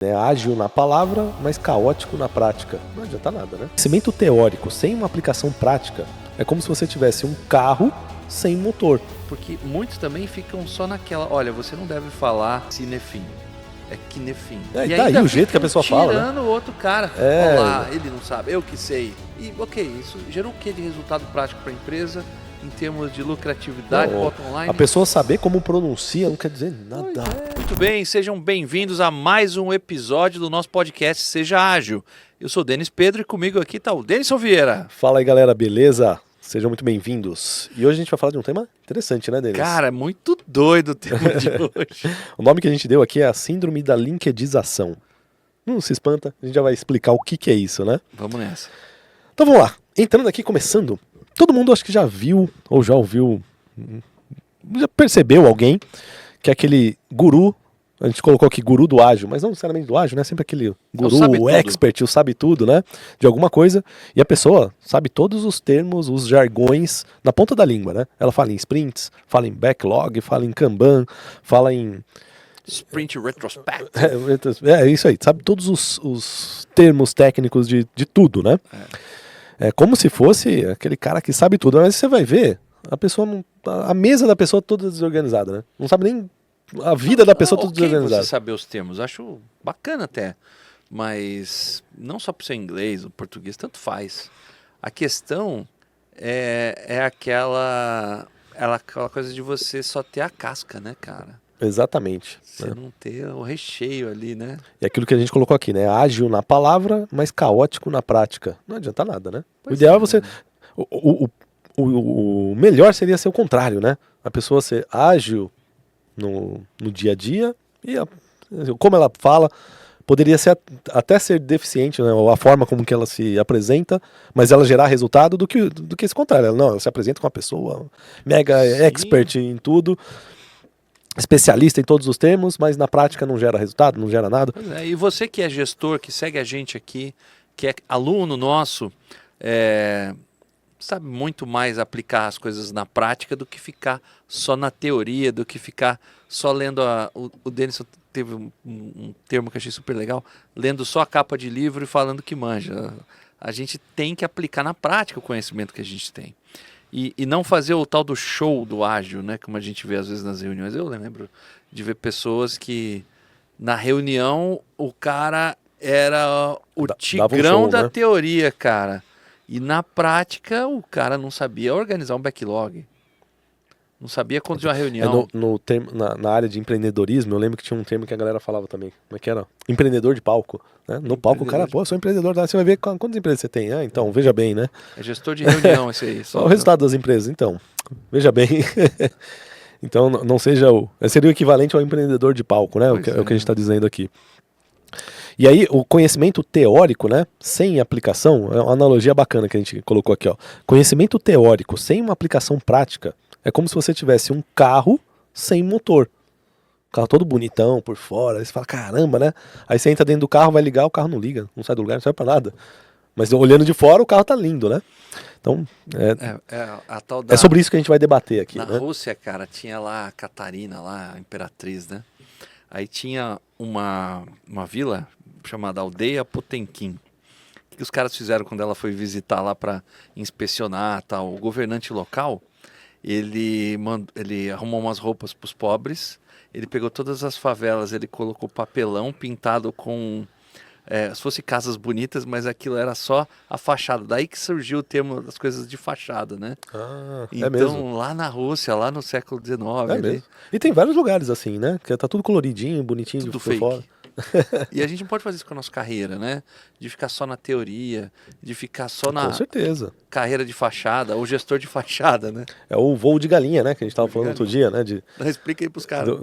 É ágil na palavra, mas caótico na prática. Não adianta nada, né? Conhecimento teórico sem uma aplicação prática é como se você tivesse um carro sem motor. Porque muitos também ficam só naquela, olha, você não deve falar cinefim, é quinefim. E tá aí o jeito que a pessoa fala, né? Tirando o outro cara, olá, ele não sabe, eu que sei. E ok, isso gerou o que de resultado prático para a empresa? Em termos de lucratividade, bottom online. A pessoa saber como pronuncia não quer dizer nada. Muito bem, sejam bem-vindos a mais um episódio do nosso podcast Seja Ágil. Eu sou o Denis Pedro e comigo aqui está o Denison Vieira. Fala aí, galera, beleza? Sejam muito bem-vindos. E hoje a gente vai falar de um tema interessante, né, Denis? Cara, é muito doido o tema de hoje. O nome que a gente deu aqui é a Síndrome da Linkedização. Não se espanta, a gente já vai explicar o que é isso, né? Vamos nessa. Então vamos lá, entrando aqui, começando... Todo mundo acho que já viu, ou já ouviu, já percebeu alguém que é aquele guru, a gente colocou aqui guru do ágil, mas não necessariamente do ágil, né? Sempre aquele guru, o expert, o sabe tudo, né? De alguma coisa, e a pessoa sabe todos os termos, os jargões na ponta da língua, né? Ela fala em sprints, fala em backlog, fala em Kanban, fala em... Sprint Retrospect. É isso aí, sabe todos os termos técnicos de tudo, né? É como se fosse aquele cara que sabe tudo, mas você vai ver, a pessoa não, a mesa da pessoa toda desorganizada, né? Não sabe nem a vida da pessoa toda desorganizada. Você saber os termos, acho bacana até, mas não só por ser inglês ou português, tanto faz. A questão é aquela coisa de você só ter a casca, né, cara? Exatamente. Você não ter o recheio ali, né? E aquilo que a gente colocou aqui, né? Ágil na palavra, mas caótico na prática. Não adianta nada, né? Pois o ideal é você... Né? O melhor seria ser o contrário, né? A pessoa ser ágil no dia a dia e como ela fala, poderia ser até ser deficiente, né? A forma como que ela se apresenta, mas ela gerar resultado do que esse contrário. Ela se apresenta com uma pessoa mega expert em tudo, especialista em todos os termos, mas na prática não gera resultado, não gera nada. E você que é gestor, que segue a gente aqui, que é aluno nosso, sabe muito mais aplicar as coisas na prática do que ficar só na teoria, do que ficar só lendo o Denison teve um termo que eu achei super legal, lendo só a capa de livro e falando que manja. A gente tem que aplicar na prática o conhecimento que a gente tem. E não fazer o tal do show do ágil, né? Como a gente vê às vezes nas reuniões. Eu lembro de ver pessoas que na reunião o cara era o tigrão da teoria, cara. E na prática o cara não sabia organizar um backlog. Não sabia conduzir uma reunião. Na área de empreendedorismo, eu lembro que tinha um termo que a galera falava também. Como é que era? Empreendedor de palco. Né? No palco o cara, pô, eu sou empreendedor. Você vai ver quantas empresas você tem. Então, veja bem, né? É gestor de reunião esse aí. Só o resultado das empresas, então. Veja bem. Então, não seja seria o equivalente ao empreendedor de palco, né? É o que a gente está dizendo aqui. E aí, o conhecimento teórico, né, sem aplicação, é uma analogia bacana que a gente colocou aqui, ó. Conhecimento teórico sem uma aplicação prática é como se você tivesse um carro sem motor. O carro todo bonitão por fora, aí você fala, caramba, né? Aí você entra dentro do carro, vai ligar, o carro não liga, não sai do lugar, não serve pra nada. Mas olhando de fora, o carro tá lindo, né? Então, a tal é sobre isso que a gente vai debater aqui. Na né? Rússia, cara, tinha lá a Catarina, lá, a imperatriz, né? Aí tinha uma vila chamada Aldeia Potemkin. O que os caras fizeram quando ela foi visitar lá para inspecionar tal? O governante local, ele arrumou umas roupas para os pobres, ele pegou todas as favelas, ele colocou papelão pintado com... se fosse casas bonitas, mas aquilo era só a fachada. Daí que surgiu o termo das coisas de fachada, né? Então, mesmo. Lá na Rússia, lá no século XIX... mesmo. E tem vários lugares assim, né? Que tá tudo coloridinho, bonitinho, tudo por fake. fora. E a gente não pode fazer isso com a nossa carreira, né? De ficar só na teoria, de ficar só na Com certeza. Carreira de fachada, ou gestor de fachada, né? É o voo de galinha, né? Que a gente tava falando outro dia, né? Explica aí pros caras.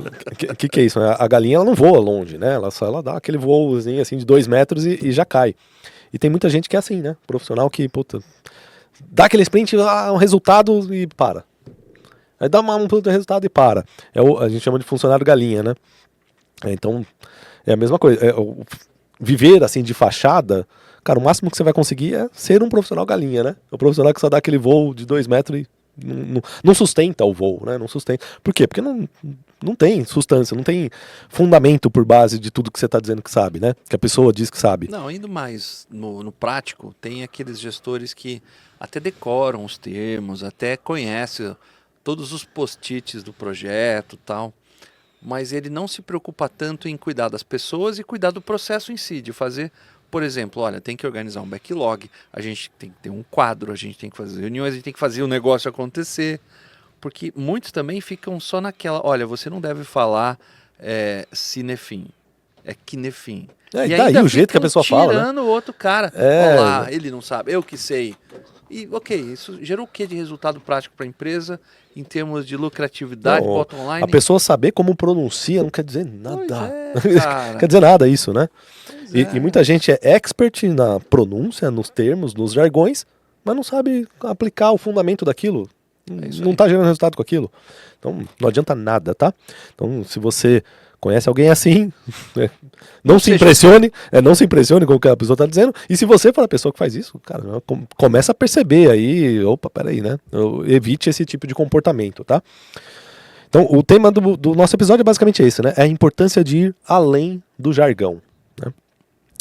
Que é isso? Né? A galinha ela não voa longe, né? Ela dá aquele voozinho assim de 2 metros e já cai. E tem muita gente que é assim, né? Profissional que, puta, dá aquele sprint, um resultado e para. Aí dá um resultado e para. A gente chama de funcionário galinha, né? Então, é a mesma coisa. Viver assim de fachada, cara, o máximo que você vai conseguir é ser um profissional galinha, né? O profissional que só dá aquele voo de 2 metros não sustenta o voo, né? Não sustenta. Por quê? Porque não tem substância, não tem fundamento por base de tudo que você está dizendo que sabe, né? Que a pessoa diz que sabe. Não, indo mais no prático, tem aqueles gestores que até decoram os termos, até conhecem todos os post-its do projeto e tal, mas ele não se preocupa tanto em cuidar das pessoas e cuidar do processo em si, de fazer, por exemplo, olha, tem que organizar um backlog, a gente tem que ter um quadro, a gente tem que fazer reuniões, a gente tem que fazer o negócio acontecer, porque muitos também ficam só naquela, olha, você não deve falar cinefim, é kinefim. E daí o jeito que a pessoa fala, né? Tirando o outro cara, olá, ele não sabe, eu que sei. E ok, isso gerou o que de resultado prático para a empresa em termos de lucratividade, bottom line? A pessoa saber como pronuncia não quer dizer nada. Cara. Quer dizer nada isso, né? E muita gente é expert na pronúncia, nos termos, nos jargões, mas não sabe aplicar o fundamento daquilo. Não está gerando resultado com aquilo. Então não adianta nada, tá? Então se você conhece alguém assim, não se impressione com o que a pessoa está dizendo. E se você for a pessoa que faz isso, cara, começa a perceber aí, opa, peraí, né? Evite esse tipo de comportamento, tá? Então o tema do nosso episódio é basicamente esse, né? É a importância de ir além do jargão, né?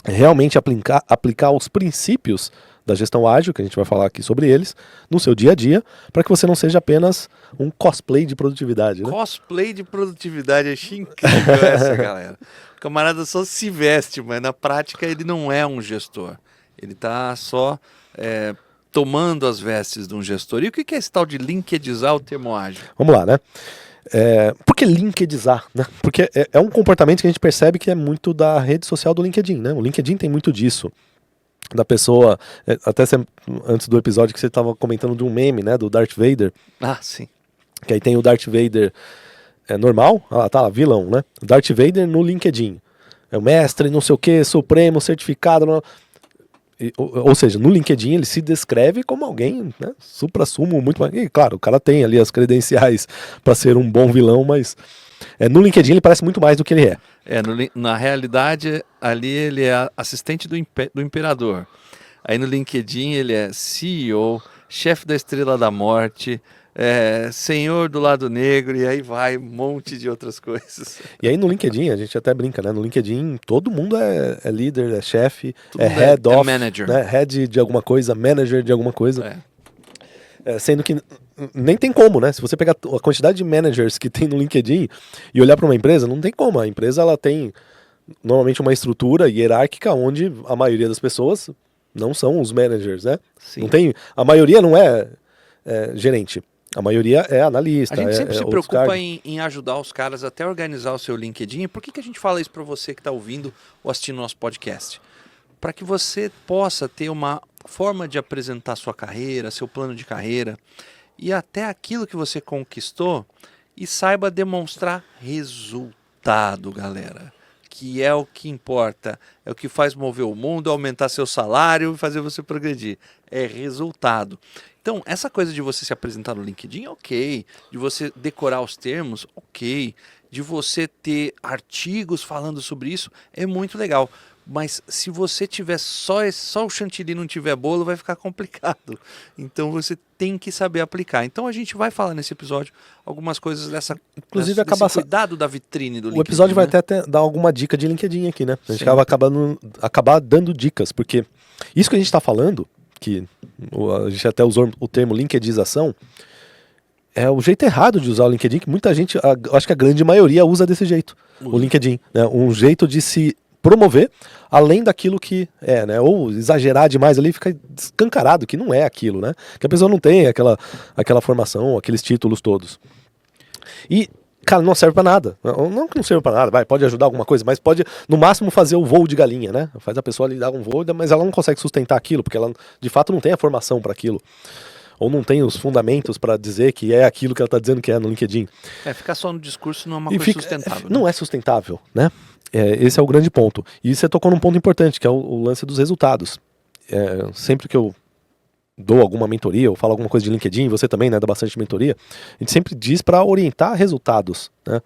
Realmente aplicar os princípios da gestão ágil, que a gente vai falar aqui sobre eles, no seu dia a dia, para que você não seja apenas um cosplay de produtividade. Né? Cosplay de produtividade, achei incrível essa, galera. O camarada só se veste, mas na prática ele não é um gestor. Ele está só tomando as vestes de um gestor. E o que é esse tal de linkedizar o termo ágil? Vamos lá, né? Por que linkedizar? Né? Porque é um comportamento que a gente percebe que é muito da rede social do LinkedIn. Né? O LinkedIn tem muito disso. Da pessoa, até antes do episódio que você estava comentando de um meme, né, do Darth Vader. Ah, sim. Que aí tem o Darth Vader normal, tá lá, vilão, né? Darth Vader no LinkedIn. É o mestre, não sei o que, supremo, certificado. Ou seja, no LinkedIn ele se descreve como alguém, né, supra-sumo, muito mais. E claro, o cara tem ali as credenciais para ser um bom vilão, mas no LinkedIn ele parece muito mais do que ele é. Na realidade, ali ele é assistente do imperador. Aí no LinkedIn ele é CEO, chefe da Estrela da Morte, senhor do lado negro, e aí vai um monte de outras coisas. E aí no LinkedIn, a gente até brinca, né? No LinkedIn todo mundo é líder, é chefe, head of, manager. Né? Head de alguma coisa, manager de alguma coisa. Sendo que nem tem como, né? Se você pegar a quantidade de managers que tem no LinkedIn e olhar para uma empresa, não tem como. A empresa ela tem normalmente uma estrutura hierárquica onde a maioria das pessoas não são os managers, né? Sim. Não tem, a maioria não é gerente. A maioria é analista. A gente sempre se preocupa em ajudar os caras até a organizar o seu LinkedIn. Por que a gente fala isso para você que está ouvindo ou assistindo nosso podcast? Para que você possa ter uma forma de apresentar sua carreira, seu plano de carreira e até aquilo que você conquistou e saiba demonstrar resultado, galera. Que é o que importa, é o que faz mover o mundo, aumentar seu salário e fazer você progredir. É resultado. Então, essa coisa de você se apresentar no LinkedIn, ok. De você decorar os termos, ok. De você ter artigos falando sobre isso, é muito legal. Mas se você tiver só o chantilly e não tiver bolo, vai ficar complicado. Então você tem que saber aplicar. Então a gente vai falar nesse episódio algumas coisas desse cuidado da vitrine do LinkedIn. O episódio vai né? até dar alguma dica de LinkedIn aqui, né? A gente vai acabar dando dicas, porque isso que a gente está falando, que a gente até usou o termo linkedização, é o jeito errado de usar o LinkedIn, que muita gente, acho que a grande maioria usa desse jeito, o LinkedIn. Né? Um jeito de se promover além daquilo que né? Ou exagerar demais ali, fica escancarado que não é aquilo, né? Que a pessoa não tem aquela formação, aqueles títulos todos. E, cara, não serve pra nada. Não que não serve pra nada, pode ajudar alguma coisa, mas pode, no máximo, fazer o voo de galinha, né? Faz a pessoa ali dar um voo, mas ela não consegue sustentar aquilo, porque ela, de fato, não tem a formação para aquilo. Ou não tem os fundamentos para dizer que é aquilo que ela está dizendo que é no LinkedIn. Ficar só no discurso não é uma coisa sustentável. Não é sustentável, né? Esse é o grande ponto. E você tocou num ponto importante, que é o lance dos resultados. Sempre que eu dou alguma mentoria, ou falo alguma coisa de LinkedIn, você também, né, dá bastante mentoria, a gente sempre diz para orientar resultados, né?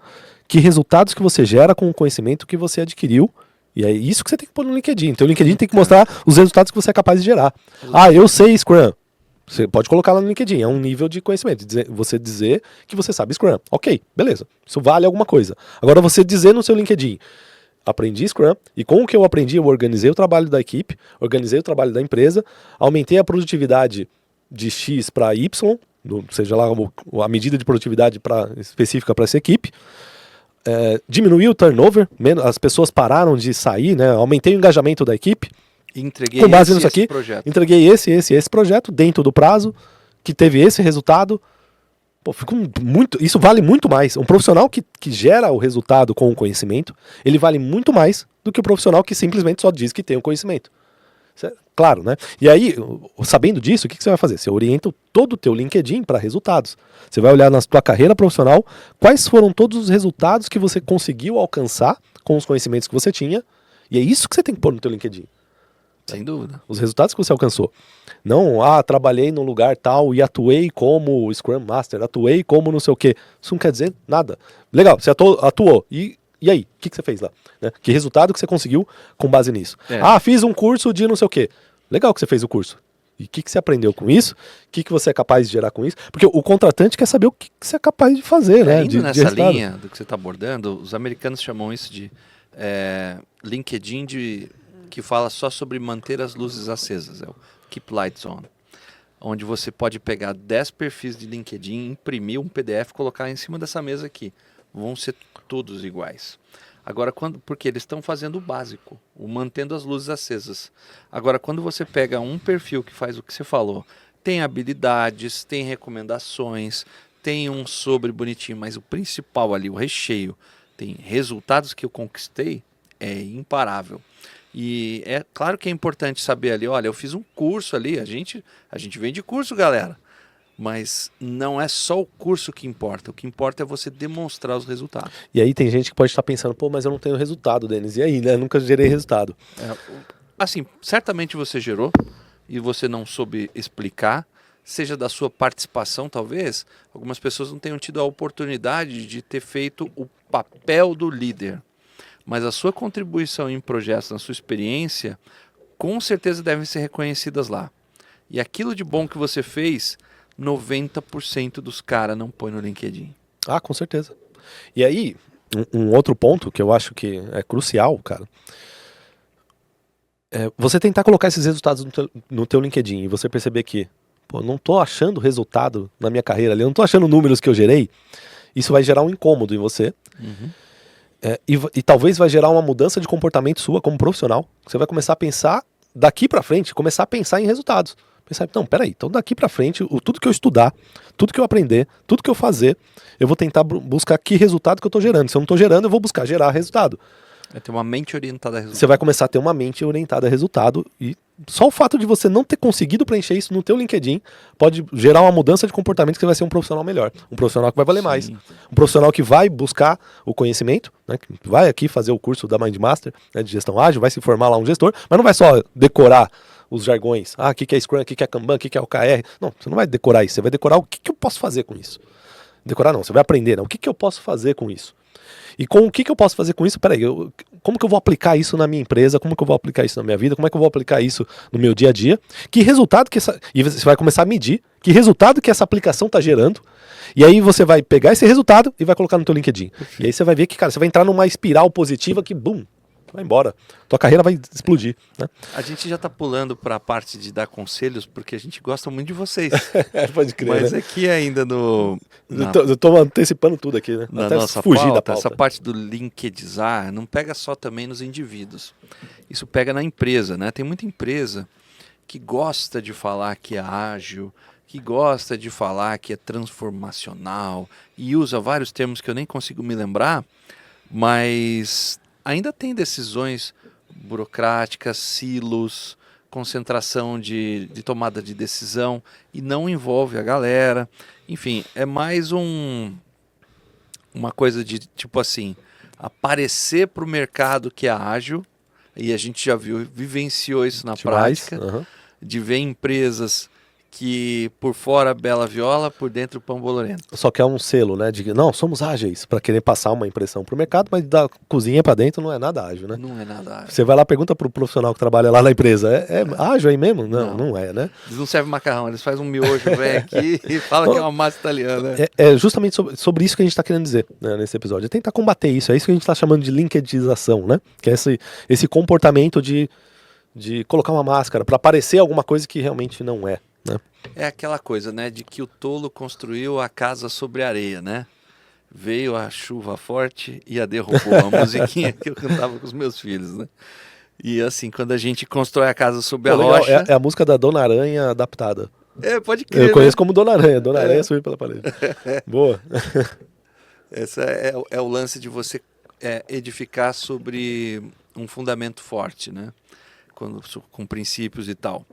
Que resultados que você gera com o conhecimento que você adquiriu, e é isso que você tem que pôr no LinkedIn. Então o LinkedIn tem que mostrar os resultados que você é capaz de gerar. Eu sei Scrum. Você pode colocar lá no LinkedIn, é um nível de conhecimento. Você dizer que você sabe Scrum. Ok, beleza. Isso vale alguma coisa. Agora você dizer no seu LinkedIn, aprendi Scrum, e com o que eu aprendi, eu organizei o trabalho da equipe, organizei o trabalho da empresa, aumentei a produtividade de X para Y, seja lá a medida de produtividade específica para essa equipe, diminuí o turnover, as pessoas pararam de sair, né? Aumentei o engajamento da equipe, Entreguei com base nisso esse aqui, projeto. entreguei esse projeto dentro do prazo, que teve esse resultado. Pô, isso vale muito mais. Um profissional que gera o resultado com o conhecimento, ele vale muito mais do que o profissional que simplesmente só diz que tem o conhecimento. Claro, né? E aí, sabendo disso, o que você vai fazer? Você orienta todo o teu LinkedIn para resultados. Você vai olhar na tua carreira profissional quais foram todos os resultados que você conseguiu alcançar com os conhecimentos que você tinha, e é isso que você tem que pôr no teu LinkedIn. Sem dúvida. Os resultados que você alcançou. Não, trabalhei num lugar tal e atuei como Scrum Master, atuei como não sei o quê. Isso não quer dizer nada. Legal, você atuou. E aí? O que você fez lá? Né? Que resultado que você conseguiu com base nisso? Fiz um curso de não sei o quê. Legal que você fez o curso. E o que você aprendeu com isso? O que você é capaz de gerar com isso? Porque o contratante quer saber o que você é capaz de fazer, né? Indo nessa linha do que você está abordando, os americanos chamam isso de LinkedIn que fala só sobre manter as luzes acesas, é o Keep Lights On, onde você pode pegar 10 perfis de LinkedIn, imprimir um PDF, colocar em cima dessa mesa aqui. Vão ser todos iguais. Agora, porque eles estão fazendo o básico, o mantendo as luzes acesas. Agora, quando você pega um perfil que faz o que você falou, tem habilidades, tem recomendações, tem um sobre bonitinho, mas o principal ali, o recheio, tem resultados que eu conquistei, é imparável. E é claro que é importante saber ali, olha, eu fiz um curso ali, a gente vende curso, galera. Mas não é só o curso que importa, o que importa é você demonstrar os resultados. E aí tem gente que pode estar pensando, pô, mas eu não tenho resultado, Denis. E aí, né? Eu nunca gerei resultado. Assim, certamente você gerou e você não soube explicar, seja da sua participação talvez, algumas pessoas não tenham tido a oportunidade de ter feito o papel do líder. Mas a sua contribuição em projetos, na sua experiência, com certeza devem ser reconhecidas lá. E aquilo de bom que você fez, 90% dos caras não põe no LinkedIn. Com certeza. E aí, um outro ponto que eu acho que é crucial, cara, é você tentar colocar esses resultados no teu LinkedIn e você perceber que, pô, não tô achando resultado na minha carreira ali, eu não tô achando números que eu gerei, isso vai gerar um incômodo em você. Uhum. E talvez vai gerar uma mudança de comportamento sua como profissional. Você vai começar a pensar daqui pra frente, começar a pensar em resultados. Pensar, não, peraí, então daqui pra frente, tudo que eu estudar, tudo que eu aprender, tudo que eu fazer, eu vou tentar buscar que resultado que eu tô gerando. Se eu não tô gerando, eu vou buscar gerar resultado. É ter uma mente orientada a resultado. Você vai começar a ter uma mente orientada a resultado e só o fato de você não ter conseguido preencher isso no teu LinkedIn pode gerar uma mudança de comportamento que você vai ser um profissional melhor. Um profissional que vai valer mais. Um profissional que vai buscar o conhecimento, né, que vai aqui fazer o curso da Mind Master, né, de gestão ágil, vai se formar lá um gestor, mas não vai só decorar os jargões. O que é Scrum, o que é Kanban, o que é OKR. Não, você não vai decorar isso. Você vai decorar o que eu posso fazer com isso. Decorar não, você vai aprender, né? O que eu posso fazer com isso. E com o que eu posso fazer com isso? Peraí, como que eu vou aplicar isso na minha empresa? Como que eu vou aplicar isso na minha vida? Como é que eu vou aplicar isso no meu dia a dia? Que resultado que e você vai começar a medir que resultado que essa aplicação está gerando. E aí você vai pegar esse resultado e vai colocar no teu LinkedIn. E aí você vai ver que, cara, você vai entrar numa espiral positiva que, bum, vai embora. Tua carreira vai explodir, né? A gente já está pulando para a parte de dar conselhos, porque a gente gosta muito de vocês. Pode crer, mas né? aqui ainda Eu tô antecipando tudo aqui, né? Na até nossa fugir pauta, da pauta. essa parte do LinkedInizar não pega só também nos indivíduos. Isso pega na empresa, né? Tem muita empresa que gosta de falar que é ágil, que gosta de falar que é transformacional e usa vários termos que eu nem consigo me lembrar, mas ainda tem decisões burocráticas, silos, concentração de tomada de decisão e não envolve a galera. Enfim, é mais uma coisa de tipo assim, aparecer para o mercado que é ágil, e a gente já viu, vivenciou isso na prática, de ver empresas que por fora bela viola, por dentro pão bolorento. Só que é um selo, né? De que não, somos ágeis, para querer passar uma impressão pro mercado, mas da cozinha para dentro não é nada ágil, né? Não é nada ágil. Você vai lá, pergunta pro profissional que trabalha lá na empresa, é ágil aí mesmo? Não é, né? Eles não servem macarrão, eles fazem um miojo velho aqui e falam que é uma massa italiana. É justamente sobre isso que a gente está querendo dizer, né, nesse episódio. É tentar combater isso, é isso que a gente está chamando de linkedização, né? Que é esse comportamento de colocar uma máscara para parecer alguma coisa que realmente não é, né? É aquela coisa, né, de que o tolo construiu a casa sobre areia, né? Veio a chuva forte e a derrubou. Uma musiquinha que eu cantava com os meus filhos, né? E assim, quando a gente constrói a casa sobre a rocha... É a música da Dona Aranha adaptada. Pode crer, eu conheço como Dona Aranha. Dona Aranha subiu pela parede. Boa. Essa é o lance de você edificar sobre um fundamento forte, né? Com princípios e tal.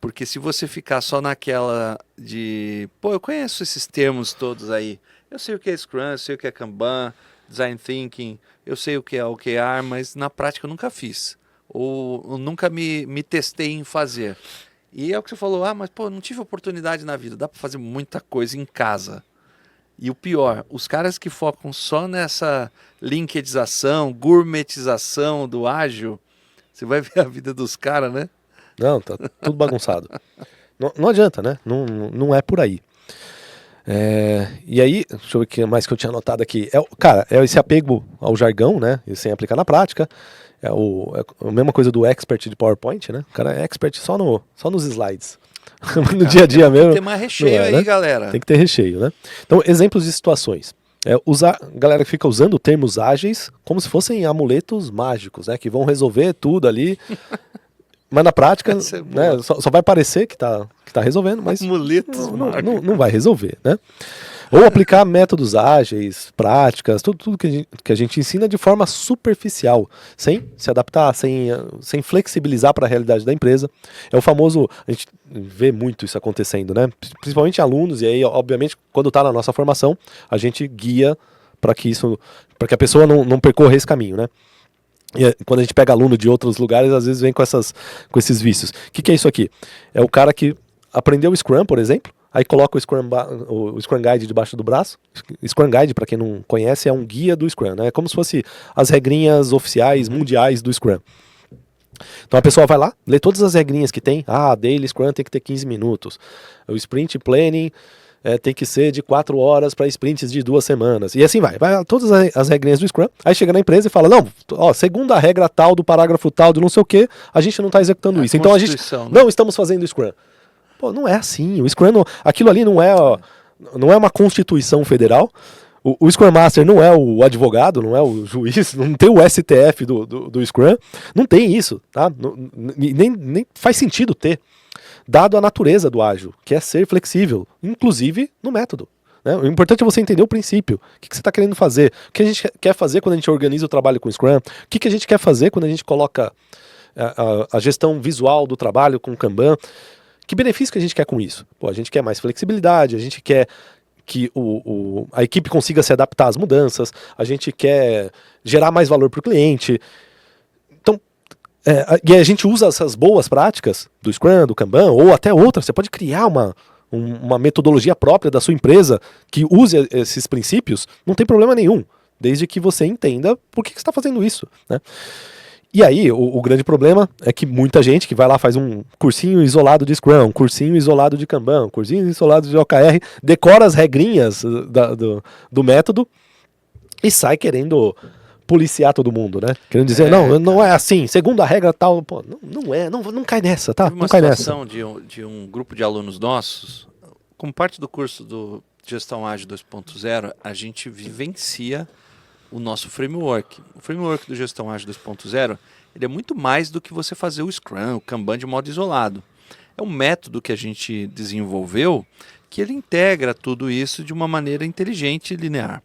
Porque se você ficar só naquela de... Pô, eu conheço esses termos todos aí. Eu sei o que é Scrum, eu sei o que é Kanban, Design Thinking, eu sei o que é OKR, mas na prática eu nunca fiz. Ou eu nunca me testei em fazer. E é o que você falou, mas pô, não tive oportunidade na vida. Dá para fazer muita coisa em casa. E o pior, os caras que focam só nessa linkedização, gourmetização do ágil, você vai ver a vida dos caras, né? Não, tá tudo bagunçado. Não adianta, né? Não é por aí. E aí, deixa eu ver o que mais que eu tinha anotado aqui. É esse apego ao jargão, né? E sem aplicar na prática. É a mesma coisa do expert de PowerPoint, né? O cara é expert só nos slides. No dia a dia mesmo. Tem que ter mais recheio aí, né? galera. Tem que ter recheio, né? Então, exemplos de situações. Galera que fica usando termos ágeis como se fossem amuletos mágicos, né? Que vão resolver tudo ali. Mas na prática, né, só vai parecer que tá resolvendo, mas não vai resolver, né? Ou aplicar métodos ágeis, práticas, tudo que a gente ensina de forma superficial, sem se adaptar, sem flexibilizar para a realidade da empresa. É o famoso, a gente vê muito isso acontecendo, né? Principalmente alunos, e aí, obviamente, quando está na nossa formação, a gente guia para que a pessoa não percorra esse caminho, né? E quando a gente pega aluno de outros lugares, às vezes vem com esses vícios. O que é isso aqui? É o cara que aprendeu o Scrum, por exemplo, aí coloca o Scrum Guide debaixo do braço. Scrum Guide, para quem não conhece, é um guia do Scrum, né? É como se fosse as regrinhas oficiais, mundiais do Scrum. Então a pessoa vai lá, lê todas as regrinhas que tem. Daily Scrum tem que ter 15 minutos. O Sprint Planning... tem que ser de 4 horas para sprints de 2 semanas. E assim vai todas as regrinhas do Scrum. Aí chega na empresa e fala, não, segundo a regra tal, do parágrafo tal, de não sei o que, a gente não está executando isso. Então a gente não estamos fazendo Scrum. Pô, não é assim. O Scrum, aquilo ali não é uma constituição federal. O Scrum Master não é o advogado, não é o juiz, não tem o STF do Scrum. Não tem isso, tá? Nem faz sentido ter. Dado a natureza do ágil, que é ser flexível, inclusive no método. Né? O importante é você entender o princípio. O que você está querendo fazer? O que a gente quer fazer quando a gente organiza o trabalho com o Scrum? O que a gente quer fazer quando a gente coloca a gestão visual do trabalho com o Kanban? Que benefício que a gente quer com isso? Pô, a gente quer mais flexibilidade, a gente quer que a equipe consiga se adaptar às mudanças, a gente quer gerar mais valor para o cliente. E a gente usa essas boas práticas do Scrum, do Kanban, ou até outras. Você pode criar uma metodologia própria da sua empresa que use esses princípios, não tem problema nenhum, desde que você entenda por que você está fazendo isso, né? E aí, o grande problema é que muita gente que vai lá faz um cursinho isolado de Scrum, um cursinho isolado de Kanban, um cursinho isolado de OKR, decora as regrinhas do método e sai querendo policiar todo mundo, né? Querendo dizer, não é assim, segundo a regra tal, pô, não cai nessa, tá? Teve uma situação de um grupo de alunos nossos, como parte do curso do Gestão Ágil 2.0, a gente vivencia o nosso framework. O framework do Gestão Ágil 2.0, ele é muito mais do que você fazer o Scrum, o Kanban de modo isolado. É um método que a gente desenvolveu que ele integra tudo isso de uma maneira inteligente e linear.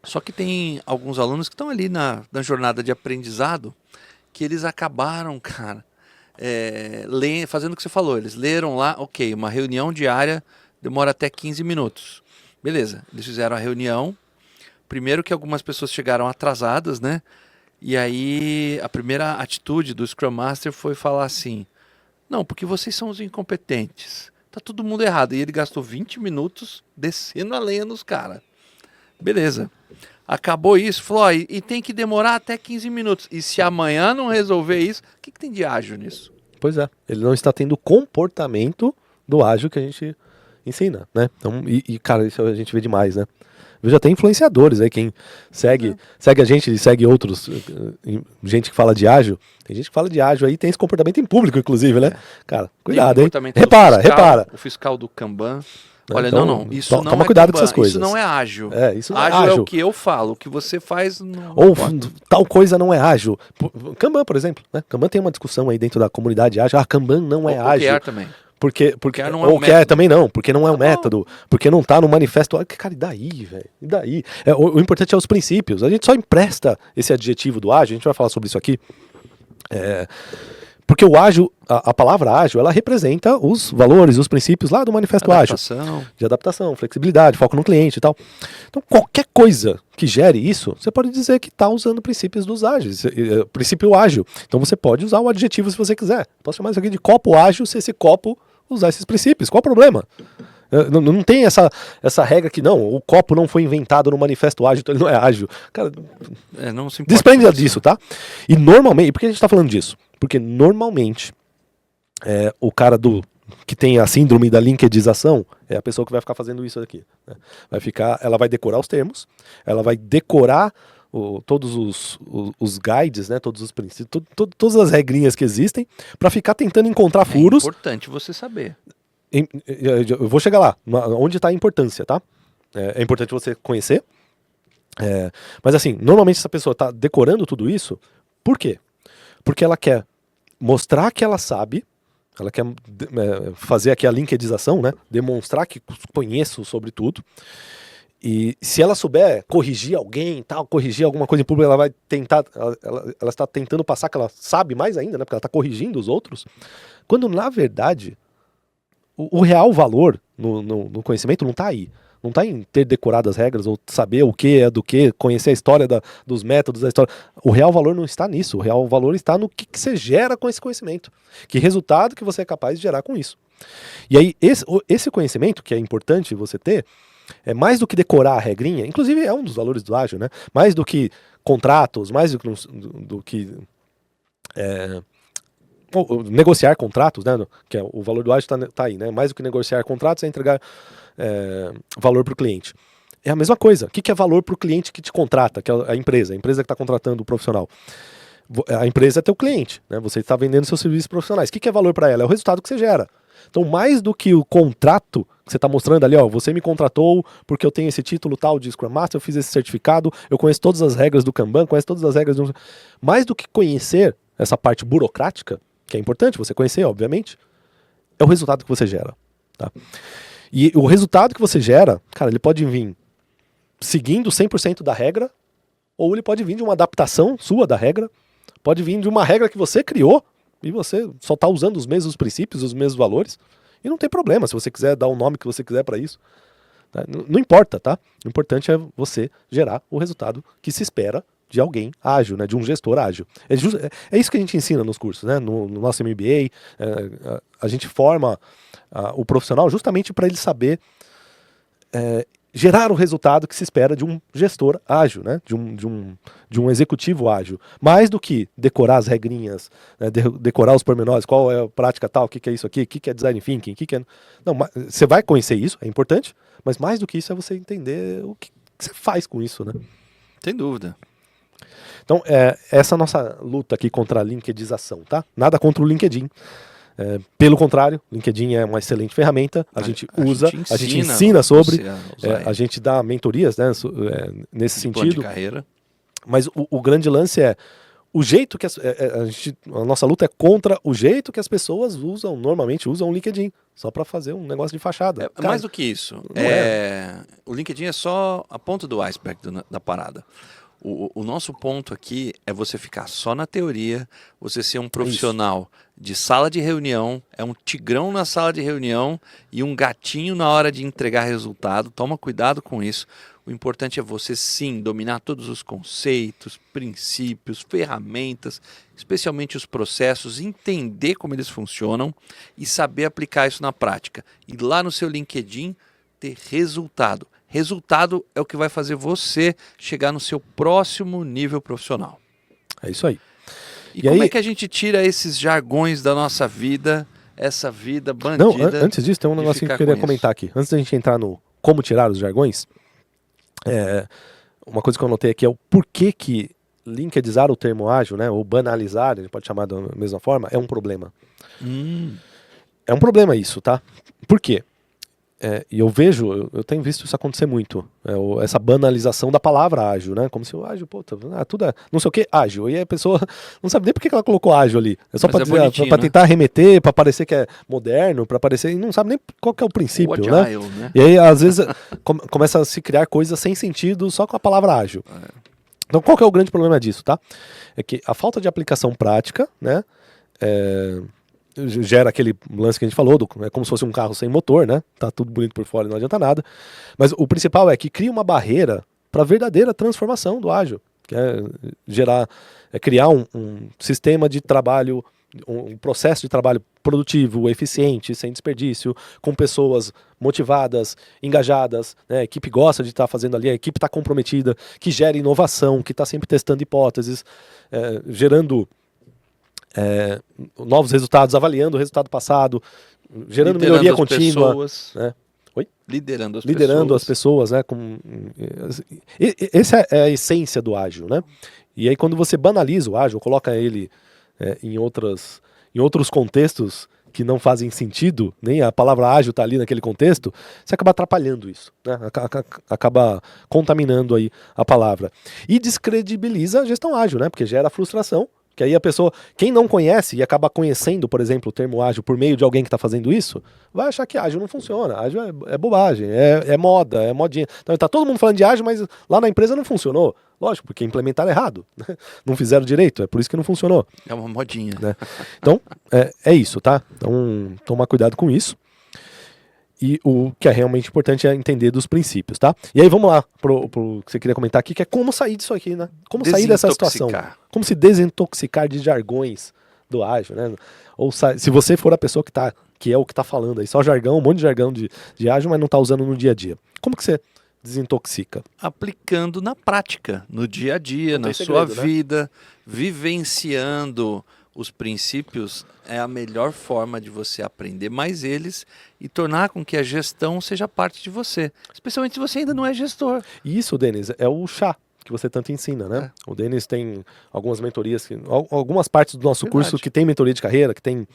Só que tem alguns alunos que estão ali na jornada de aprendizado que eles acabaram, cara, fazendo o que você falou. Eles leram lá, ok, uma reunião diária demora até 15 minutos. Beleza, eles fizeram a reunião. Primeiro que algumas pessoas chegaram atrasadas, né? E aí a primeira atitude do Scrum Master foi falar assim, Não, porque vocês são os incompetentes. Tá todo mundo errado. E ele gastou 20 minutos descendo a lenha nos caras. Beleza. Acabou isso, falou, ó, e tem que demorar até 15 minutos. E se amanhã não resolver isso, o que tem de ágil nisso? Pois é, ele não está tendo o comportamento do ágil que a gente ensina, né? Então, cara, isso a gente vê demais, né? Veja até influenciadores, né? Quem segue a gente e segue outros, gente que fala de ágil. Tem gente que fala de ágil aí, tem esse comportamento em público, inclusive, né? Cara, cuidado, hein? Repara. O fiscal do Kanban. Né? Olha, então, não, isso não toma é cuidado Kanban, com essas coisas. isso não é ágil. Isso não ágil é ágil. É o que eu falo, o que você faz não Ou importa. tal coisa não é ágil. Kanban, por exemplo, né? Kanban tem uma discussão aí dentro da comunidade ágil. Kanban não é ágil. OKR também. Porque não é um OKR também não, porque não é um método, porque não tá no manifesto. Cara, e daí, velho? E daí? O importante é os princípios. A gente só empresta esse adjetivo do ágil, a gente vai falar sobre isso aqui. Porque o ágil, a palavra ágil, ela representa os valores, os princípios lá do manifesto ágil. De adaptação, flexibilidade, foco no cliente e tal. Então, qualquer coisa que gere isso, você pode dizer que está usando princípios dos ágeis, princípio ágil. Então, você pode usar o adjetivo se você quiser. Posso chamar isso aqui de copo ágil se esse copo usar esses princípios. Qual o problema? Não tem essa regra que não, o copo não foi inventado no manifesto ágil, então ele não é ágil. Cara, não se desprenda disso, tá? E normalmente, por que a gente está falando disso? Porque normalmente o cara que tem a síndrome da linkedização é a pessoa que vai ficar fazendo isso aqui. Né? Ela vai decorar os termos, ela vai decorar todos os guides, né? Todos os princípios, todas as regrinhas que existem, para ficar tentando encontrar furos. É importante você saber. Eu vou chegar lá, onde está a importância, tá? É importante você conhecer. Mas assim, normalmente essa pessoa está decorando tudo isso, por quê? Porque ela quer mostrar que ela sabe, ela quer fazer aqui a linkedização, né? Demonstrar que conheço sobre tudo. E se ela souber corrigir alguém, corrigir alguma coisa em público, ela vai tentar, ela está tentando passar que ela sabe mais ainda, né? Porque ela está corrigindo os outros. Quando na verdade o real valor no conhecimento não está aí. Não está em ter decorado as regras ou saber o que é do que, conhecer a história dos métodos da história. O real valor não está nisso. O real valor está no que você gera com esse conhecimento. Que resultado que você é capaz de gerar com isso. E aí, esse conhecimento, que é importante você ter, é mais do que decorar a regrinha, inclusive é um dos valores do ágil, né? Mais do que contratos, mais do que negociar contratos, né? Que é o valor do ágil tá aí, né? Mais do que negociar contratos é entregar valor para o cliente. É a mesma coisa. O que é valor para o cliente que te contrata, que é a empresa que está contratando o profissional? A empresa é teu cliente, né? Você está vendendo seus serviços profissionais. O que é valor para ela? É o resultado que você gera. Então, mais do que o contrato que você está mostrando ali, você me contratou porque eu tenho esse título tal de Scrum Master, eu fiz esse certificado, eu conheço todas as regras do Kanban, conheço todas as regras Mais do que conhecer essa parte burocrática, que é importante você conhecer, obviamente, é o resultado que você gera, tá? E o resultado que você gera, cara, ele pode vir seguindo 100% da regra, ou ele pode vir de uma adaptação sua da regra, pode vir de uma regra que você criou, e você só está usando os mesmos princípios, os mesmos valores, e não tem problema se você quiser dar o nome que você quiser para isso. Tá? Não importa, tá? O importante é você gerar o resultado que se espera de alguém ágil, né? De um gestor ágil. É isso que a gente ensina nos cursos, né? No nosso MBA, a gente forma o profissional justamente para ele saber gerar o resultado que se espera de um gestor ágil, né? de um executivo ágil. Mais do que decorar as regrinhas, né? Decorar os pormenores, qual é a prática tal, o que é isso aqui, o que é design thinking, o que é... Não, você vai conhecer isso, é importante, mas mais do que isso é você entender o que você faz com isso, né? Sem dúvida. Então, essa nossa luta aqui contra a linkedização, tá? Nada contra o LinkedIn. Pelo contrário, LinkedIn é uma excelente ferramenta, a gente usa, a gente ensina sobre, a gente dá mentorias, né, nesse sentido. De carreira. Mas o grande lance é o jeito que a nossa luta é contra o jeito que as pessoas normalmente usam o LinkedIn, só para fazer um negócio de fachada. Cara, mais do que isso. O LinkedIn é só a ponta do iceberg da parada. O nosso ponto aqui é você ficar só na teoria, você ser um profissional de sala de reunião, é um tigrão na sala de reunião e um gatinho na hora de entregar resultado. Toma cuidado com isso. O importante é você, sim, dominar todos os conceitos, princípios, ferramentas, especialmente os processos, entender como eles funcionam e saber aplicar isso na prática. E lá no seu LinkedIn ter resultado. Resultado é o que vai fazer você chegar no seu próximo nível profissional. É isso aí. E como é que a gente tira esses jargões da nossa vida, essa vida bandida? Não, antes disso, tem um negocinho que eu queria comentar aqui. Antes da gente entrar no como tirar os jargões, uma coisa que eu notei aqui é o porquê que linkedizar o termo ágil, né, ou banalizar, a gente pode chamar da mesma forma, é um problema. É um problema isso, tá? Por quê? E eu vejo, eu tenho visto isso acontecer muito, essa banalização da palavra ágil, né? Como se o ágil, tudo é não sei o que, ágil. E a pessoa não sabe nem por que ela colocou ágil ali. É só para tentar remeter, para parecer que é moderno, para parecer, e não sabe nem qual que é o princípio, agile, né? E aí, às vezes, começa a se criar coisas sem sentido só com a palavra ágil. Então, qual que é o grande problema disso, tá? É que a falta de aplicação prática, né? Gera aquele lance que a gente falou, é como se fosse um carro sem motor, né? Tá tudo bonito por fora e não adianta nada. Mas o principal é que cria uma barreira para a verdadeira transformação do ágil, que é criar um sistema de trabalho, um processo de trabalho produtivo, eficiente, sem desperdício, com pessoas motivadas, engajadas, né? A equipe gosta de estar fazendo ali, a equipe está comprometida, que gera inovação, que está sempre testando hipóteses, gerando novos resultados, avaliando o resultado passado, gerando melhoria contínua. Né? Liderando as pessoas, né? Essa é a essência do ágil, né? E aí quando você banaliza o ágil, coloca ele em outros contextos que não fazem sentido, nem a palavra ágil está ali naquele contexto, você acaba atrapalhando isso, né? Acaba contaminando aí a palavra. E descredibiliza a gestão ágil, né? Porque gera frustração. Que aí a pessoa, quem não conhece e acaba conhecendo, por exemplo, o termo ágil por meio de alguém que está fazendo isso, vai achar que ágil não funciona. Ágil é bobagem, é moda, é modinha. Então está todo mundo falando de ágil, mas lá na empresa não funcionou. Lógico, porque implementaram errado. Não fizeram direito, é por isso que não funcionou. É uma modinha. Né? Então, é isso, tá? Então, tomar cuidado com isso. E o que é realmente importante é entender dos princípios, tá? E aí vamos lá pro que você queria comentar aqui, que é como sair disso aqui, né? Como sair dessa situação. Como se desintoxicar de jargões do ágil, né? Ou se você for a pessoa que é o que tá falando aí, só jargão, um monte de jargão de ágil, mas não tá usando no dia a dia. Como que você desintoxica? Aplicando na prática, no dia a dia, na sua vida, vivenciando os princípios é a melhor forma de você aprender mais eles e tornar com que a gestão seja parte de você. Especialmente se você ainda não é gestor. E isso, Denis, é o chá que você tanto ensina, né? O Denis tem algumas mentorias, algumas partes do nosso curso que tem mentoria de carreira, que tem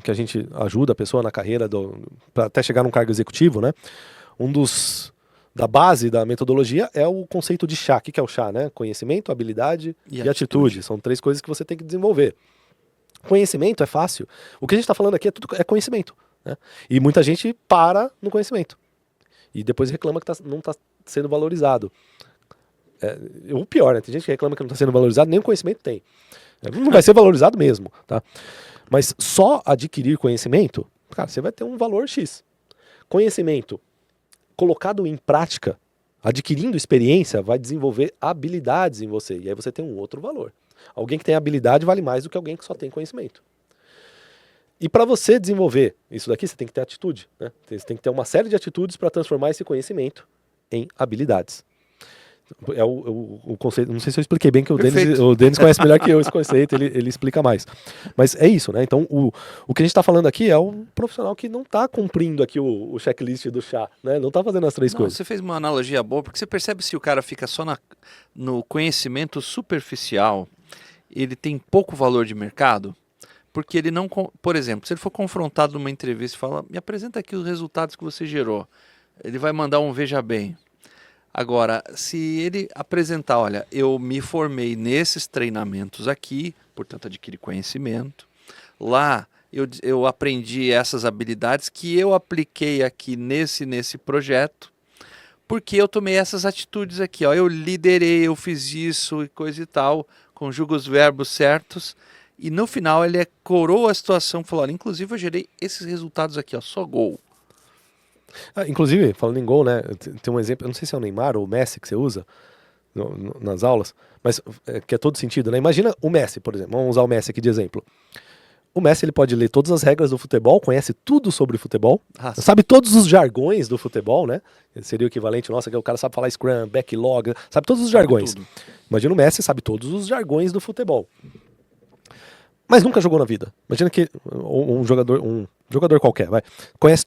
que a gente ajuda a pessoa na carreira para até chegar num cargo executivo, né? Da base da metodologia é o conceito de chá. O que é o chá, né? Conhecimento, habilidade e atitude. São 3 coisas que você tem que desenvolver. Conhecimento é fácil. O que a gente está falando aqui é conhecimento. Né? E muita gente para no conhecimento. E depois reclama que não está sendo valorizado. O pior, né? Tem gente que reclama que não está sendo valorizado, nem o conhecimento tem. Não vai ser valorizado mesmo. Tá? Mas só adquirir conhecimento, cara, você vai ter um valor X. Conhecimento colocado em prática, adquirindo experiência, vai desenvolver habilidades em você. E aí você tem um outro valor. Alguém que tem habilidade vale mais do que alguém que só tem conhecimento. E para você desenvolver isso daqui, você tem que ter atitude. Né? Você tem que ter uma série de atitudes para transformar esse conhecimento em habilidades. É o conceito, não sei se eu expliquei bem, que o Denis conhece melhor que eu esse conceito, ele explica mais. Mas é isso, né? Então, o que a gente está falando aqui é um profissional que não está cumprindo aqui o checklist do chá, né? Não está fazendo as 3 coisas. Você fez uma analogia boa, porque você percebe se o cara fica só no conhecimento superficial, ele tem pouco valor de mercado, porque ele não... Por exemplo, se ele for confrontado numa entrevista e falar, me apresenta aqui os resultados que você gerou, ele vai mandar um veja bem. Agora, se ele apresentar, olha, eu me formei nesses treinamentos aqui, portanto adquiri conhecimento, lá eu aprendi essas habilidades que eu apliquei aqui nesse projeto, porque eu tomei essas atitudes aqui, ó, eu liderei, eu fiz isso e coisa e tal, conjugo os verbos certos, e no final ele coroa a situação, falou, olha, inclusive eu gerei esses resultados aqui, ó, só gol. Inclusive, falando em gol, né? Tem um exemplo, eu não sei se é o Neymar ou o Messi que você usa nas aulas, mas que é todo sentido, né? Imagina o Messi, por exemplo. Vamos usar o Messi aqui de exemplo. O Messi ele pode ler todas as regras do futebol, conhece tudo sobre futebol, sabe todos os jargões do futebol, né? Seria o equivalente, nossa, que o cara sabe falar scrum, backlog, sabe todos os jargões. Tudo. Imagina o Messi sabe todos os jargões do futebol. Mas nunca jogou na vida. Imagina que um jogador qualquer, vai, conhece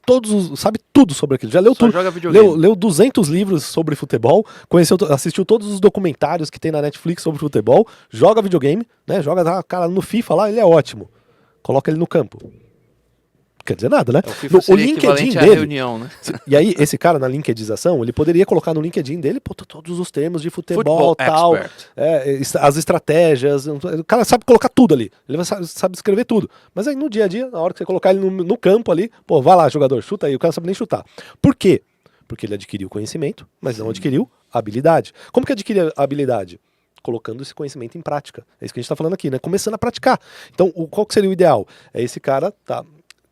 sabe tudo sobre aquilo. Já leu tudo. Leu 200 livros sobre futebol, assistiu todos os documentários que tem na Netflix sobre futebol, joga videogame, né? Joga cara no FIFA lá, ele é ótimo. Coloca ele no campo. Quer dizer nada, né? O LinkedIn dele. Reunião, né? E aí, esse cara na LinkedInização, ele poderia colocar no LinkedIn dele todos os termos de futebol tal, as estratégias. O cara sabe colocar tudo ali. Ele sabe escrever tudo. Mas aí no dia a dia, na hora que você colocar ele no campo ali, vai lá, jogador, chuta aí. O cara não sabe nem chutar. Por quê? Porque ele adquiriu conhecimento, mas não adquiriu habilidade. Como que adquire a habilidade? Colocando esse conhecimento em prática. É isso que a gente está falando aqui, né? Começando a praticar. Então, qual que seria o ideal? É esse cara tá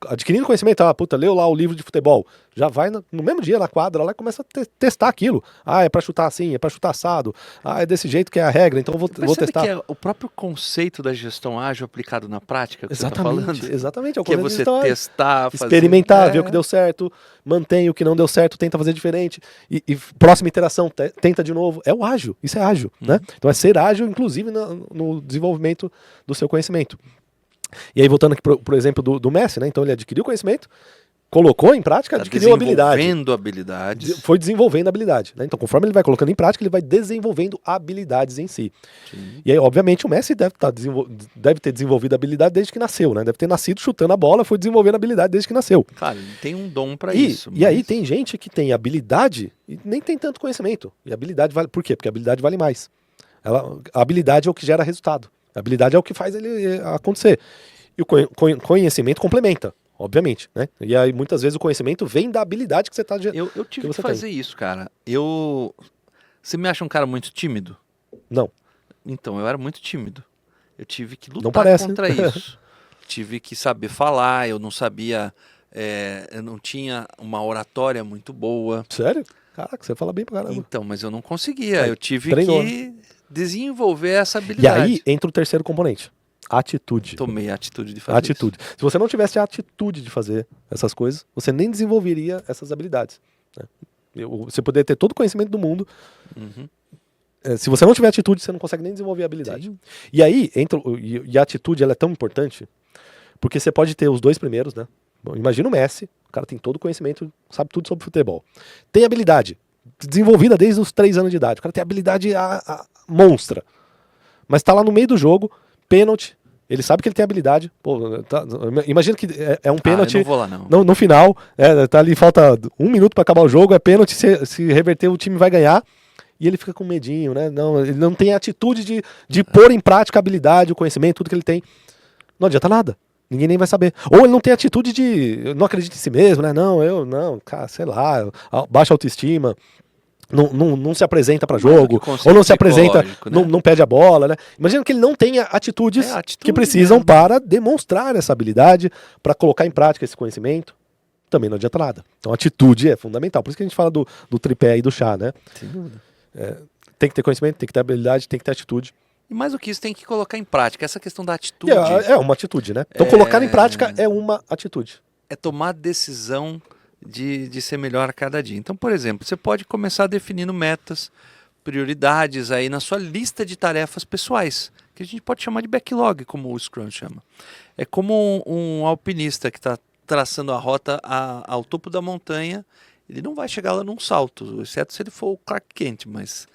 adquirindo conhecimento, leu lá o livro de futebol, já vai no mesmo dia na quadra lá e começa a testar aquilo. É pra chutar assim, é pra chutar assado, é desse jeito que é a regra, então vou testar. Que é o próprio conceito da gestão ágil aplicado na prática que exatamente, você tá falando? Exatamente. É o que é você testar, fazer... experimentar, ver o que deu certo, mantém o que não deu certo, tenta fazer diferente, e próxima iteração, tenta de novo. É o ágil, isso é ágil, né? Então é ser ágil, inclusive no desenvolvimento do seu conhecimento. E aí, voltando aqui pro exemplo do Messi, né? Então ele adquiriu conhecimento, colocou em prática, adquiriu habilidade. Desenvolvendo habilidades. Foi desenvolvendo habilidade, né? Então, conforme ele vai colocando em prática, ele vai desenvolvendo habilidades em si. Sim. E aí, obviamente, o Messi deve ter desenvolvido habilidade desde que nasceu, né? Deve ter nascido chutando a bola, foi desenvolvendo habilidade desde que nasceu. Claro, ele tem um dom para isso. E aí tem gente que tem habilidade e nem tem tanto conhecimento. E habilidade vale... Por quê? Porque a habilidade vale mais. A habilidade é o que gera resultado. A habilidade é o que faz ele acontecer. E o conhecimento complementa, obviamente, né? E aí muitas vezes o conhecimento vem da habilidade que você está... Eu tive que fazer isso, cara. Você me acha um cara muito tímido? Não. Então, eu era muito tímido. Eu tive que lutar contra isso. Tive que saber falar, eu não sabia... eu não tinha uma oratória muito boa. Sério? Caraca, você fala bem pra caramba. Então, mas eu não conseguia. Eu tive que desenvolver essa habilidade. E aí entra o terceiro componente. Atitude. Tomei a atitude de fazer isso. Se você não tivesse a atitude de fazer essas coisas, você nem desenvolveria essas habilidades. Né? Você poderia ter todo o conhecimento do mundo. Se você não tiver atitude, você não consegue nem desenvolver a habilidade. Sim. E aí, e a atitude ela é tão importante, porque você pode ter os dois primeiros, né? Bom, imagina o Messi, o cara tem todo o conhecimento, sabe tudo sobre futebol. Tem habilidade, desenvolvida desde os 3 anos de idade. O cara tem habilidade monstra. Mas tá lá no meio do jogo, pênalti, ele sabe que ele tem habilidade. Imagina que é um pênalti. Eu não vou lá, não. No final, tá ali, falta 1 minuto para acabar o jogo, é pênalti, se reverter o time vai ganhar. E ele fica com medinho, né? Ele não tem a atitude de pôr em prática a habilidade, o conhecimento, tudo que ele tem. Não adianta nada. Ninguém nem vai saber. Ou ele não tem atitude não acredita em si mesmo, né? Cara, sei lá, baixa autoestima. Não se apresenta para jogo, ou não se apresenta, né? não pede a bola, né? Imagina que ele não tenha atitude que precisam mesmo para demonstrar essa habilidade, para colocar em prática esse conhecimento. Também não adianta nada. Então, atitude é fundamental. Por isso que a gente fala do tripé aí do chá, né? Sem dúvida. Tem que ter conhecimento, tem que ter habilidade, tem que ter atitude. E mais do que isso, tem que colocar em prática. Essa questão da atitude... É uma atitude, né? Então, colocar em prática é uma atitude. É tomar decisão de ser melhor a cada dia. Então, por exemplo, você pode começar definindo metas, prioridades aí na sua lista de tarefas pessoais, que a gente pode chamar de backlog, como o Scrum chama. É como um alpinista que está traçando a rota ao topo da montanha. Ele não vai chegar lá num salto, exceto se ele for o Clark Kent, mas